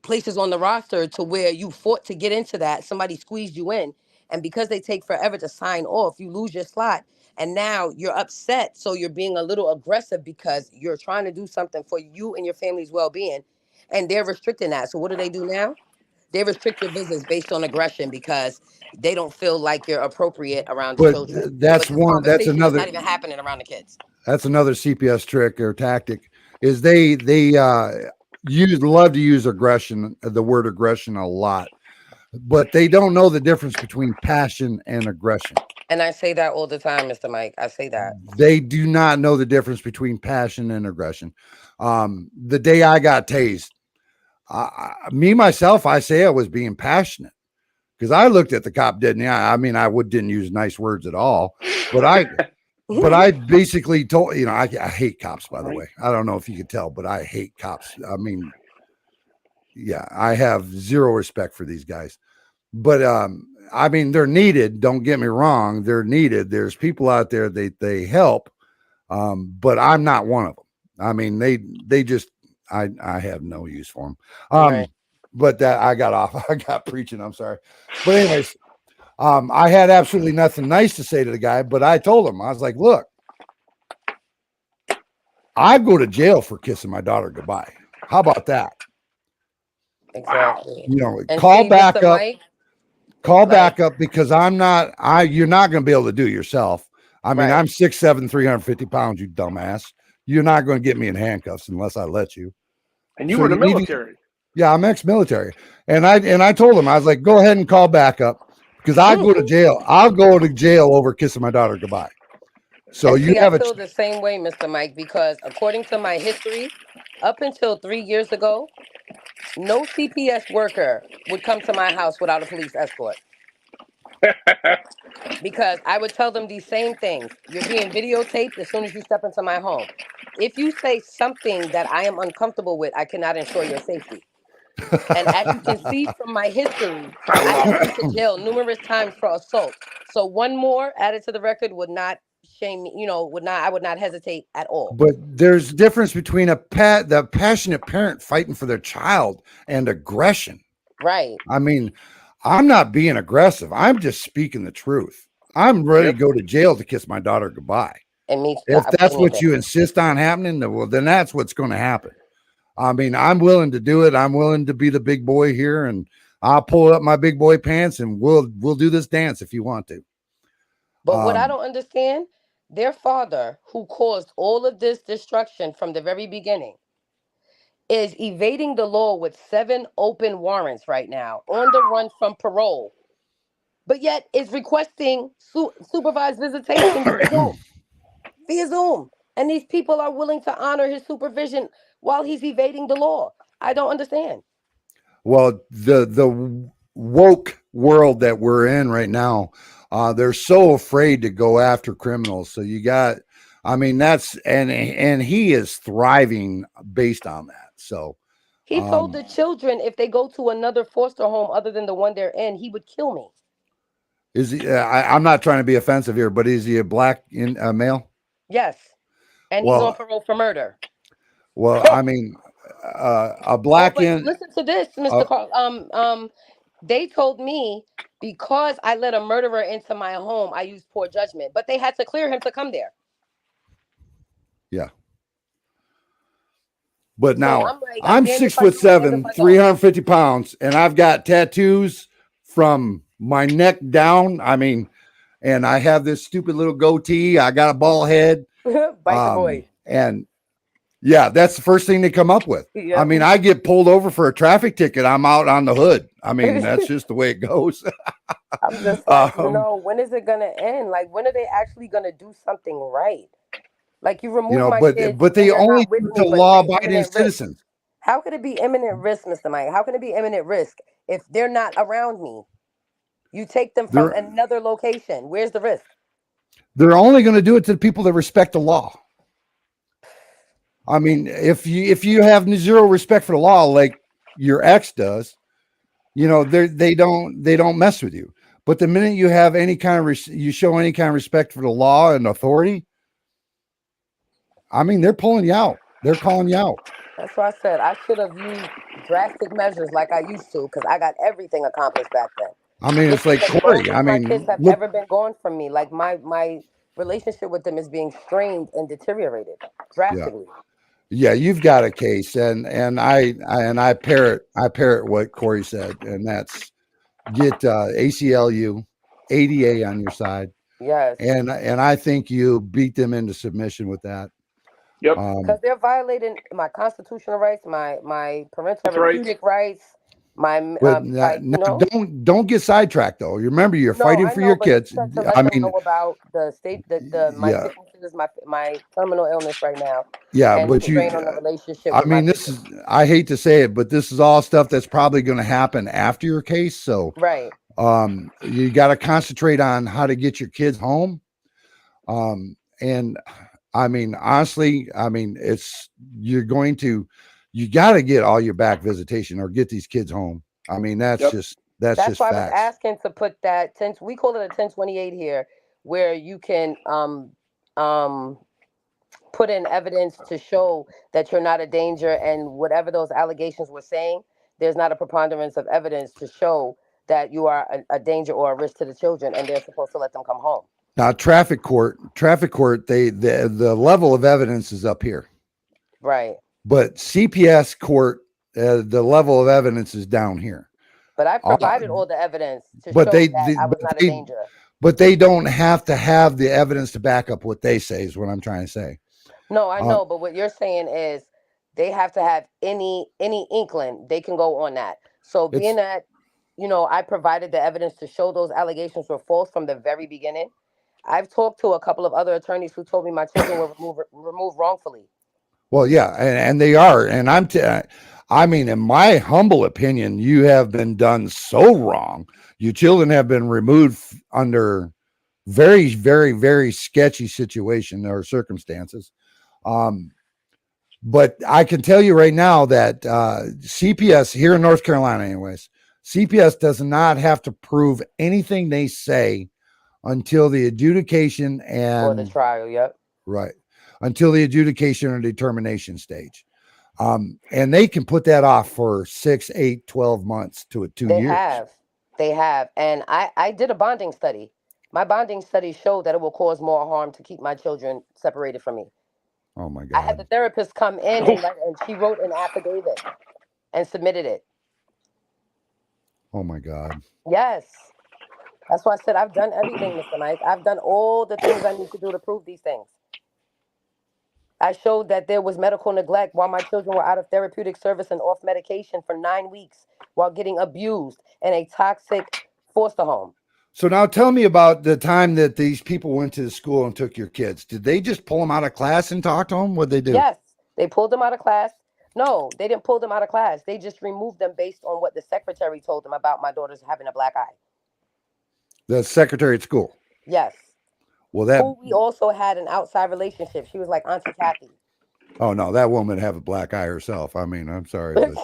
places on the roster to where you fought to get into that. Somebody squeezed you in. And because they take forever to sign off, you lose your slot. And now you're upset. So you're being a little aggressive because you're trying to do something for you and your family's well-being. And they're restricting that. So what do they do now? they restrict your visits based on aggression because they don't feel like you're appropriate around the But children. that's But this one. That's conversation is another. not even happening around the kids. That's another CPS trick or tactic. Is they love to use aggression, the word aggression a lot, but they don't know the difference between passion and aggression. And I say that all the time, Mr. Mike. I say that. They do not know the difference between passion and aggression. The day I got tased, me myself, I say I was being passionate because I looked at the cop dead in the eye. I mean, didn't use nice words at all, but I basically told, I hate cops, by the way. I don't know if you could tell, but I hate cops. I mean, yeah, I have zero respect for these guys. But I mean, they're needed. Don't get me wrong. They're needed. There's people out there, they help. But I'm not one of them. I mean, they just, I have no use for them. Right. But that I got off. I got preaching. I'm sorry. But anyways, I had absolutely nothing nice to say to the guy, but I told him, I was like, look, I go to jail for kissing my daughter goodbye. How about that? Exactly. And call back Mr. up. Mike, Call back up because you're not going to be able to do it yourself. I mean, Right. I'm 6'7", 350 pounds, you dumbass. You're not going to get me in handcuffs unless I let you. And you were in the military. Yeah, I'm ex-military. And I told him, I was like, go ahead and call back up because I go to jail. I'll go to jail over kissing my daughter goodbye. So And you see, have I feel the same way, Mr. Mike, because according to my history, up until 3 years ago, no CPS worker would come to my house without a police escort. Because I would tell them these same things. You're being videotaped as soon as you step into my home. If you say something that I am uncomfortable with, I cannot ensure your safety. And as you can see from my history, I have been to jail numerous times for assault. So one more added to the record would not shame me, I would not hesitate at all. But there's difference between the passionate parent fighting for their child and aggression. Right. I mean, I'm not being aggressive. I'm just speaking the truth. I'm ready to go to jail to kiss my daughter goodbye. And me, if that's what you insist on happening, well, then that's what's going to happen. I mean, I'm willing to do it. I'm willing to be the big boy here, and I'll pull up my big boy pants and we'll do this dance if you want to. But what I don't understand, their father, who caused all of this destruction from the very beginning, is evading the law with 7 open warrants right now, on the run from parole, but yet is requesting supervised visitation via Zoom. And these people are willing to honor his supervision while he's evading the law. I don't understand. Well, the woke world that we're in right now, they're so afraid to go after criminals. So you got, I mean, that's, and he is thriving based on that. So he told the children if they go to another foster home other than the one they're in, he would kill me. Is he? I'm not trying to be offensive here, but is he a black male? Yes, and he's on parole for murder. Well, I mean, a black listen to this, Mr. Carl. They told me because I let a murderer into my home, I used poor judgment, but they had to clear him to come there. Yeah. But now so I'm 6'7", 350 pounds, and I've got tattoos from my neck down. I mean, and I have this stupid little goatee. I got a bald head. Bite the boy. And yeah, that's the first thing they come up with. Yep. I mean, I get pulled over for a traffic ticket. I'm out on the hood. I mean, that's just the way it goes. I'm just like, when is it going to end? Like, when are they actually going to do something right? Like, you remove my kids. But they only do it to law-abiding citizens. How could it be imminent risk, Mr. Mike? How can it be imminent risk if they're not around me? You take them from another location. Where's the risk? They're only going to do it to the people that respect the law. I mean, if you have zero respect for the law, like your ex does, they don't mess with you. But the minute you have any kind of you show any kind of respect for the law and authority, I mean, they're pulling you out. They're calling you out. That's why I said I should have used drastic measures like I used to, because I got everything accomplished back then. I mean, it's like Corey. I mean, my kids have never been gone from me. Like my relationship with them is being strained and deteriorated drastically. Yeah, you've got a case, and I parrot what Corey said, and that's get ACLU, ADA on your side, Yes. and I think you beat them into submission with that. Yep. Because they're violating my constitutional rights, my parental That's right. therapeutic rights, my But like don't get sidetracked though. You remember you're No, fighting I for know, your but you kids. said to let I them mean, know about the state, the my yeah, sicknesses, my terminal illness right now, yeah, and but to drain on the relationship I with my mean, this children. is, I hate to say it, but this is all stuff that's probably going to happen after your case. So, Right. you got to concentrate on how to get your kids home. And I mean, honestly, I mean, you got to get all your back visitation or get these kids home. I mean, that's Yep. just That's why I was facts. asking to put that 10. We call it a 1028 here, where you can um put in evidence to show that you're not a danger, and whatever those allegations were saying, there's not a preponderance of evidence to show that you are a danger or a risk to the children, and they're supposed to let them come home. Now, traffic court, the level of evidence is up here, Right. but CPS court, the level of evidence is down here. But I Uh, provided all the evidence to but show that I was not a danger. but they don't have to have the evidence to back up what they say. Is what I'm trying to say. No, I Um, know, but what you're saying is they have to have any inkling they can go on that. So being it's that, I provided the evidence to show those allegations were false from the very beginning. I've talked to a couple of other attorneys who told me my children were removed wrongfully. Well, yeah, and they are, and I mean, in my humble opinion, you have been done so wrong. Your children have been removed under very, very, very sketchy situation or circumstances. Um, but I can tell you right now that CPS here in North Carolina, anyways, CPS does not have to prove anything they say until the adjudication Or the and trial. Yep. right until the adjudication or determination stage. And they can put that off for 6, 8, 12 months to 2 They years. have. They have. And I did a bonding study. My bonding study showed that it will cause more harm to keep my children separated from me. Oh my I had the God. therapist come in Oof. and she wrote an affidavit and submitted it. Oh my God. Yes. That's why I said I've done everything, Mr. Mike. I've done all the things I need to do to prove these things. I showed that there was medical neglect while my children were out of therapeutic service and off medication for 9 weeks while getting abused in a toxic foster home. So now tell me about the time that these people went to the school and took your kids. Did they just pull them out of class and talk to them? What'd they do? Yes, they pulled them out of class. No, they didn't pull them out of class. They just removed them based on what the secretary told them about my daughters having a black eye. The secretary at school. Yes. Well, that, Who we also had an outside relationship. She was like Auntie Kathy. oh no, that woman have a black eye herself. I mean, I'm sorry, But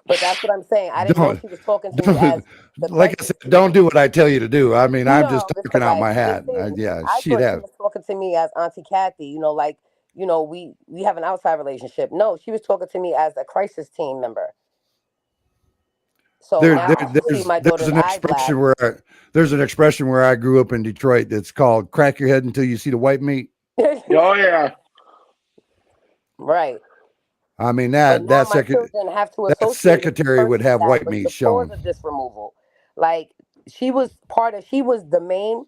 but that's what I'm saying. I didn't know don't, she was talking to me as the like I crisis said, team. don't do what I tell you to do. I mean, I'm just No, talking Mr. out Mike, my hat. listen, Yeah, I she'd thought she have. was talking to me as Auntie Kathy, like, we have an outside relationship. No, she was talking to me as a crisis team member. So now I see my There's daughter's an eye black. expression there's an expression where I grew up in Detroit that's called "crack your head until you see the white meat." Oh yeah. Right. I mean But now my children have to that associate with the secretary would person have that white was meat the cause shown. of this removal. Like she was the main,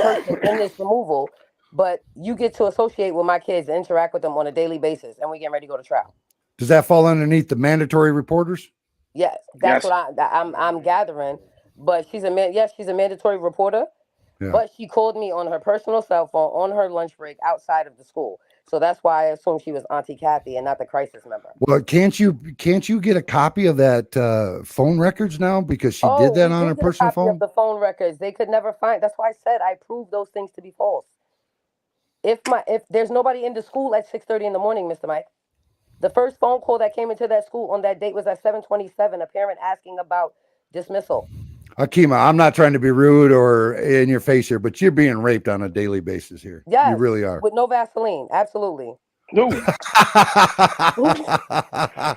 person in this removal, but you get to associate with my kids and interact with them on a daily basis, and we getting ready to go to trial. Does that fall underneath the mandatory reporters? Yes, that's Yes. what I'm gathering. But she's a man. Yes, she's a mandatory reporter. Yeah. But she called me on her personal cell phone on her lunch break outside of the school. So that's why I assumed she was Auntie Kathy and not the crisis member. Well, can't you get a copy of that phone records now because she did Oh, that we on her did get a personal copy of phone? the phone records. They could never find. That's why I said I proved those things to be false. If there's nobody in the school at 6:30 in the morning, Mr. Mike. The first phone call that came into that school on that date was at 7:27. A parent asking about dismissal. Akima, I'm not trying to be rude or in your face here, but you're being raped on a daily basis here. You Yes, really are. with no Vaseline. Absolutely. No. I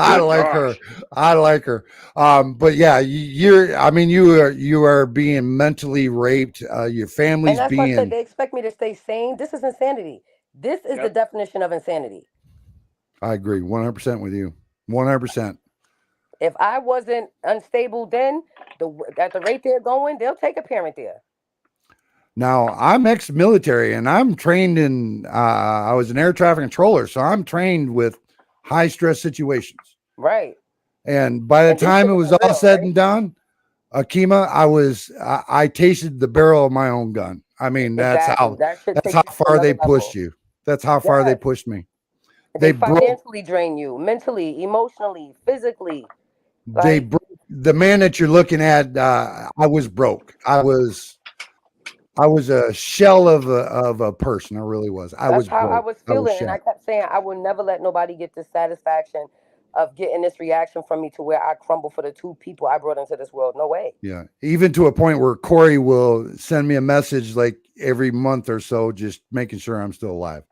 Good like her. gosh. I like her. But yeah, I mean, you are being mentally raped. Your And family's that's why I said being, they expect me to stay sane. This is insanity. This is the Yep. definition of insanity. I agree 100% with you. 100%. If I wasn't unstable then, at the rate they're going, they'll take a parent there. Now, I'm ex-military and I'm trained in, I was an air traffic controller, so I'm trained with high stress situations. Right. And by the And this time shit it is was all real, said right? and done, Akima, I tasted the barrel of my own gun. I mean, Exactly. That shit that's takes how you to far they another pushed level. you. That's how far they Yes. pushed me. They They broke, financially drain you, mentally, emotionally, physically. they Like, broke the man that you're looking at. I was broke. I was a shell of a person. I really was. I that's was how I broke. was I was feeling. And I shattered. kept saying, I will never let nobody get this satisfaction of getting this reaction from me to where I crumble for the two people I brought into this world. No way. Yeah. Even to a point where Corey will send me a message like every month or so, just making sure I'm still alive.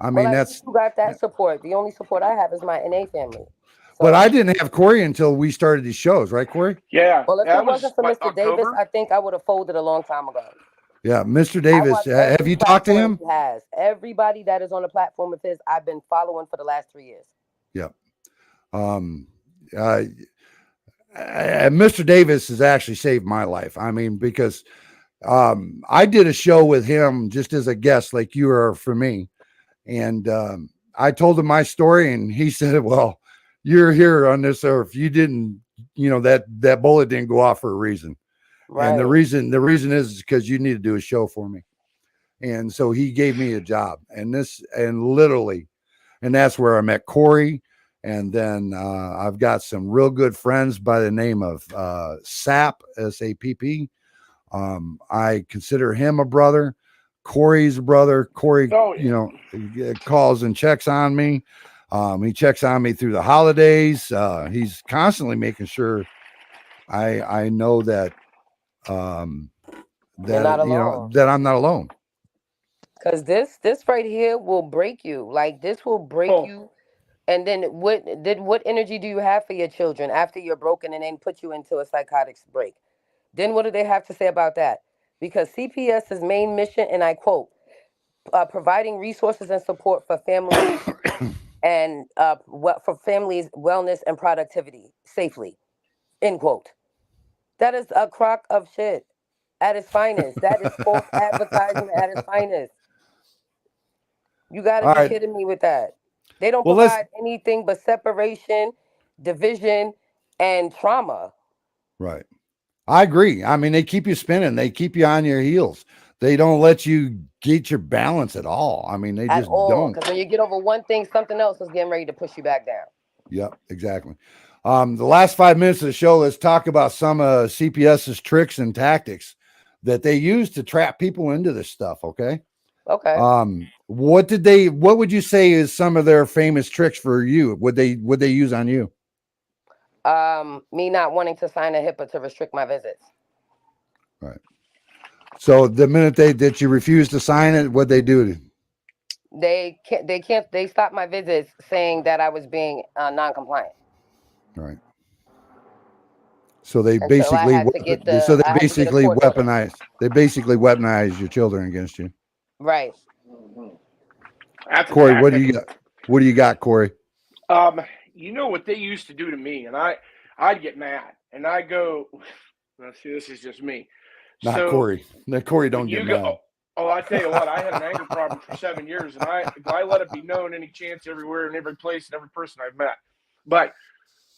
I Well, mean, at least you got that support. The only support I have is my NA family. but So, I didn't have Corey until we started these shows, right, Corey? Yeah, well, if that it was wasn't for what, Mr. Davis, October. I think I would have folded a long time ago. Yeah. Mr. I Davis, watch have every you talked to platform him? he has. Everybody that is on the platform of his, I've been following for the last 3 years. Yeah. Um, Mr. Davis has actually saved my life. I mean, because I did a show with him just as a guest, like you are for me. And I told him my story, and he said, well, you're here on this earth. You didn't, that bullet didn't go off for a reason. Right. And the reason is because you need to do a show for me. And so he gave me a job, and that's where I met Corey. And then I've got some real good friends by the name of SAP, SAPP. I consider him a brother. Corey's a brother. Corey, calls and checks on me. He checks on me through the holidays. He's constantly making sure I know that You're not alone. that I'm not alone. Because this right here will break you. Like, this will break you. And then what energy do you have for your children after you're broken and then put you into a psychotic break? Then what do they have to say about that? Because CPS's main mission, and I quote, providing resources and support for families and for families' wellness and productivity safely, end quote. That is a crock of shit at its finest. That is false advertisement at its finest. You got to All be right. kidding me with that. They don't Well, let's provide anything but separation, division, and trauma. right. I agree. I mean, they keep you spinning. They keep you on your heels. They don't let you get your balance at all. I mean, they At just all. don't. Because when you get over one thing, something else is getting ready to push you back down. Yep, exactly. The last 5 minutes of the show, let's talk about some CPS's tricks and tactics that they use to trap people into this stuff. Okay. Okay. What would you say is some of their famous tricks for you? Would they use on you? Me not wanting to sign a HIPAA to restrict my visits. Right. So the minute that you refuse to sign it, what they do? They stopped my visits saying that I was being non-compliant. Right. So they And so I basically had to get a court order. weaponize your children against you. Right. That's Corey, a what do you got? What do you got, Corey? You know what they used to do to me, and I'd get mad, and I go, let's see, this is just me. Not Corey. That Corey don't get mad. Oh, I tell you what, I had an anger problem for 7 years, and I let it be known any chance everywhere and every place and every person I've met. But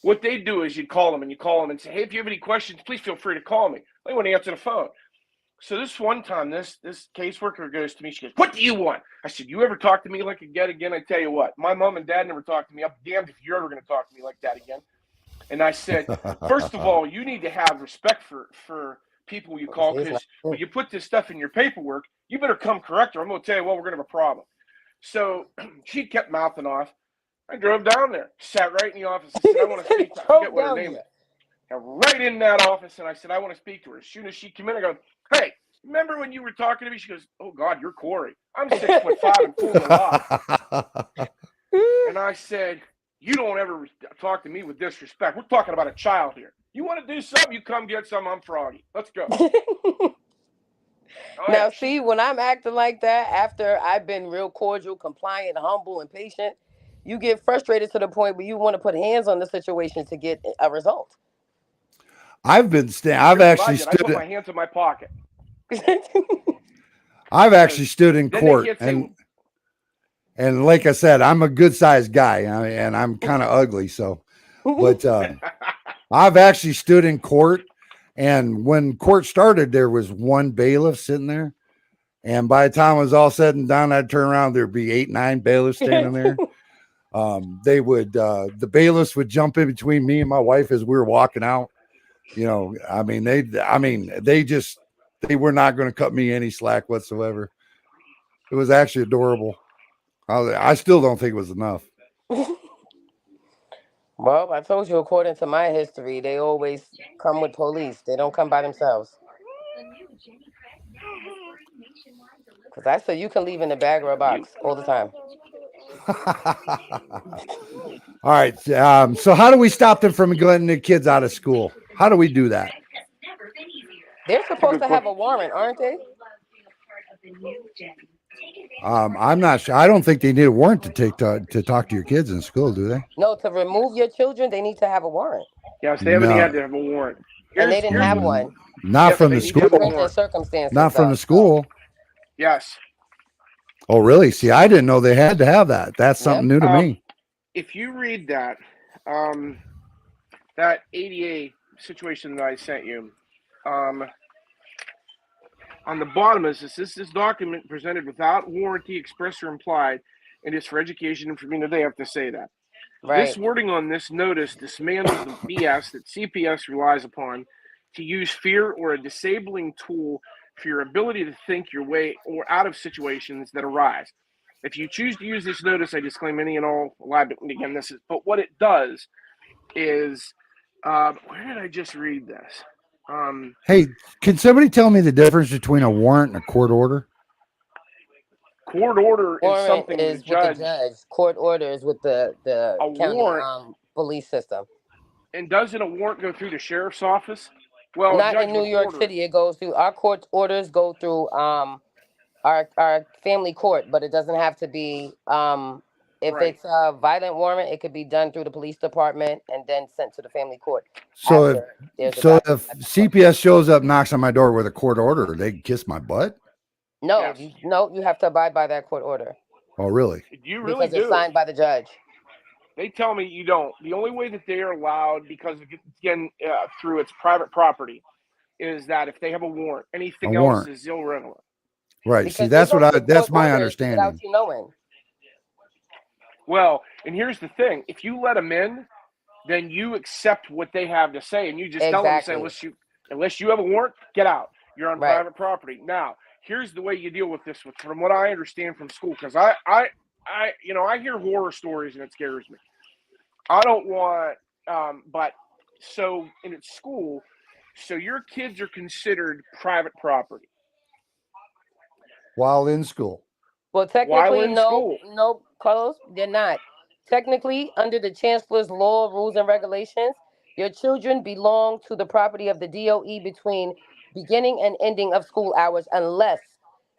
what they do is you call them and say, hey, if you have any questions, please feel free to call me. They wouldn't answer the phone. So this one time, this caseworker goes to me. She goes, what do you want? I said, you ever talk to me like again? I tell you what, my mom and dad never talked to me. I'm damned if you're ever going to talk to me like that again. And I said, first of all, you need to have respect for people you call, because when you put this stuff in your paperwork, you better come correct or I'm going to tell you, well, we're going to have a problem. So she kept mouthing off. I drove down there, sat right in the office and said, I want to speak to her. I forget what her name is. Right in that office, and I said, I want to speak to her. As soon as she came in, I go, hey, remember when you were talking to me? She goes, oh, God, you're Corey. I'm 6'5" and full of the lot. And I said, you don't ever talk to me with disrespect. We're talking about a child here. You want to do something, you come get some, I'm Froggy. Let's go. Oh, Now, yeah. see, when I'm acting like that, after I've been real cordial, compliant, humble, and patient, you get frustrated to the point where you want to put hands on the situation to get a result. I've Here's what I did. I put my hands in my pocket. I've actually stood in Then they court, can't say, and like I said, I'm a good sized guy, and I'm kind of ugly, so. But I've actually stood in court, and when court started, there was one bailiff sitting there, and by the time it was all said and done, I'd turn around, there'd be 8, 9 bailiffs standing there. They would, the bailiffs would jump in between me and my wife as we were walking out. You know, they were not going to cut me any slack whatsoever. It was actually adorable. I still don't think it was enough. Well, I told you, according to my history, they always come with police. They don't come by themselves. Because I said you can leave in a bag or a box all the time. All right. So how do we stop them from getting the kids out of school? How do we do that? They're supposed to have a warrant, aren't they? I'm not sure. I don't think they need a warrant to talk to your kids in school, do they? No, to remove your children, they need to have a warrant. yes, they haven't had to have a warrant. And they didn't have one. Not Yes, from they the need to have a school. Stringent warrant. circumstances. Not from the school. Yes. Oh, really? See, I didn't know they had to have that. That's something new to me. If you read that, that ADA situation that I sent you, on the bottom is this document presented without warranty, express or implied, and is for education and for me. They have to say that. Right. This wording on this notice dismantles the BS that CPS relies upon to use fear or a disabling tool for your ability to think your way or out of situations that arise. If you choose to use this notice, I disclaim any and all liability. Again, this is, but what it does is, where did I just read this? Hey, can somebody tell me the difference between a warrant and a court order? Court order Warrant is something is the judge. with the judge. Court order is with the A county warrant. police system. And doesn't a warrant go through the sheriff's office? Well, Not judge in New would York order City. It goes through our court orders go through our family court, but it doesn't have to be if Right. it's a violent warrant, it could be done through the police department and then sent to the family court. So if CPS shows up, knocks on my door with a court order, they can kiss my butt? No, Yes. you have to abide by that court order. Oh, really? You really because do. it's signed by the judge. They tell me you don't. The only way that they are allowed, because again, through its private property, is that if they have a warrant, anything else is irrelevant. Right. Because See, they that's go what through that's court my orders understanding. Without you knowing. Well, and here's the thing: if you let them in, then you accept what they have to say, and you just tell them, say, unless you have a warrant, get out. You're on private property. Now, here's the way you deal with this. From what I understand from school, because I hear horror stories and it scares me. I don't want, but so in its school, so your kids are considered private property while in school. Well, technically, no, Carlos, they're not. Technically, under the chancellor's law, rules, and regulations, your children belong to the property of the DOE between beginning and ending of school hours, unless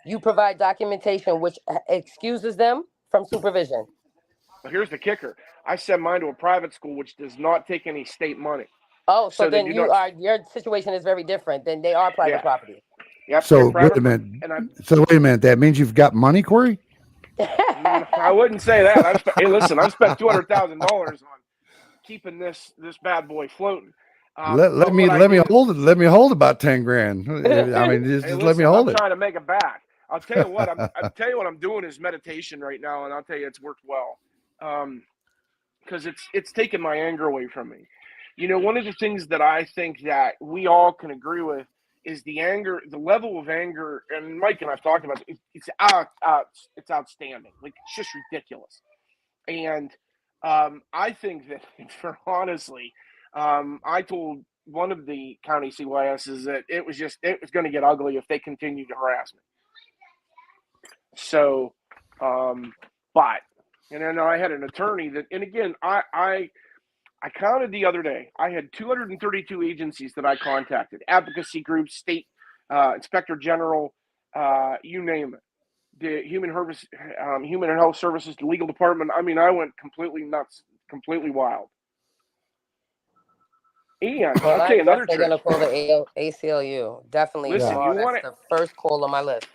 you provide documentation which excuses them from supervision. Well, here's the kicker: I send mine to a private school which does not take any state money. Oh, so then your situation is very different. Then they are private property. Yep. So wait a minute. That means you've got money, Corey? I wouldn't say that. I've spent $200,000 on keeping this bad boy floating. Let me hold it. Let me hold about 10 grand. I mean, just let me hold it. I'm trying to make it back. I'll tell you what. I'm doing is meditation right now, and I'll tell you it's worked well. Because it's taken my anger away from me. You know, one of the things that I think that we all can agree with is the level of anger, and Mike and I've talked about it, it's outstanding. Like, it's just ridiculous. And I think that, honestly, I told one of the county CYSs that it was going to get ugly if they continued to harass me. So, but, and then I had an attorney that, and again, I counted the other day. I had 232 agencies that I contacted: advocacy groups, state inspector general, you name it. The human and health services, the legal department. I mean, I went completely nuts, completely wild. And Well, okay, I'm another definitely trick. gonna call the ACLU. Definitely Listen, tomorrow. you want That's the first call on my list.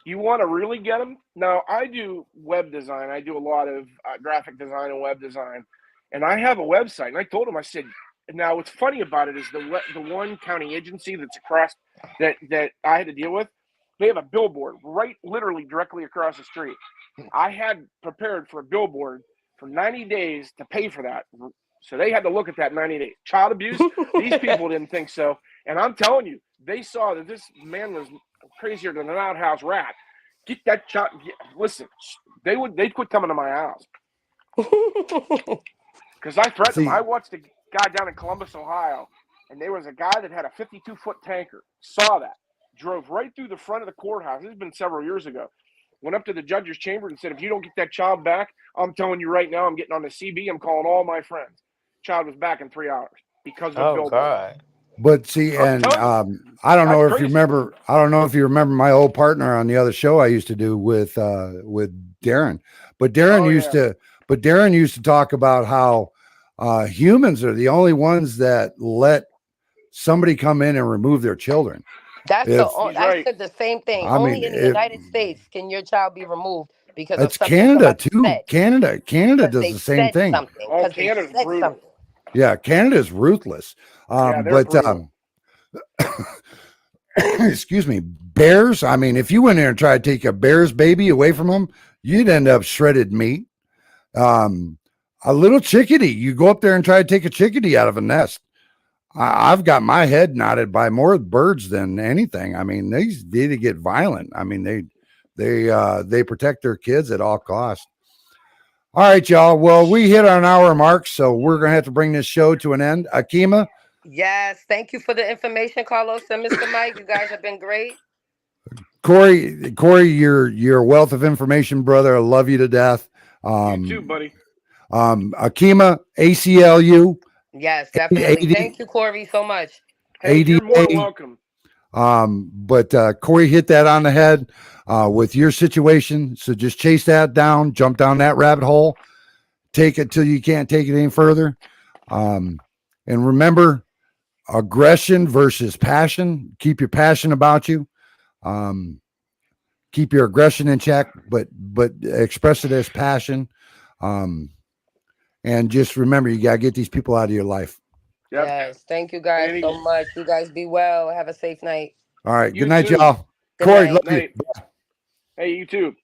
You want to really get them? Now, I do web design. I do a lot of graphic design and web design. And I have a website. And I told him, I said, now what's funny about it is the one county agency that's across that I had to deal with, they have a billboard right literally directly across the street. I had prepared for a billboard for 90 days to pay for that. So they had to look at that 90 days. Child abuse, these people didn't think so. And I'm telling you, they saw that this man was crazier than an outhouse rat. Get that child. Listen, they'd quit coming to my house. Because I threatened them. I watched a guy down in Columbus, Ohio, and there was a guy that had a 52-foot tanker. Saw that. Drove right through the front of the courthouse. This has been several years ago. Went up to the judge's chamber and said, if you don't get that child back, I'm telling you right now, I'm getting on the CB. I'm calling all my friends. Child was back in 3 hours because of a billboard. God. But see, and I don't know if you remember. I don't know if you remember my old partner on the other show I used to do with Darren. But Darren used to talk about how humans are the only ones that let somebody come in and remove their children. That's I said the same thing. Only in the United States can your child be removed because it's of something Canada too. said. Canada does the same thing. Oh, Canada's brutal. Yeah, Canada's ruthless. Excuse me, bears. I mean, if you went in and tried to take a bear's baby away from them, you'd end up shredded meat. A little chickadee, you go up there and try to take a chickadee out of a nest. I've got my head knotted by more birds than anything. I mean, they get violent. I mean, they protect their kids at all costs. All right, y'all. Well, we hit our hour mark, so we're gonna have to bring this show to an end. Akima. Yes, thank you for the information, Carlos and Mr. Mike. You guys have been great. Corey, you're a wealth of information, brother. I love you to death. You too, buddy. Akima, ACLU. Yes, definitely. Thank you, Corey, so much. Hey, you're more welcome. But Corey hit that on the head with your situation. So just chase that down, jump down that rabbit hole, take it till you can't take it any further. And remember, aggression versus passion. Keep your passion about you. Keep your aggression in check, but express it as passion. And just remember, you got to get these people out of your life. Yep. Yes. Thank you guys so much. You guys be well. Have a safe night. All right. Good night, y'all. Corey, love you. Hey, you too.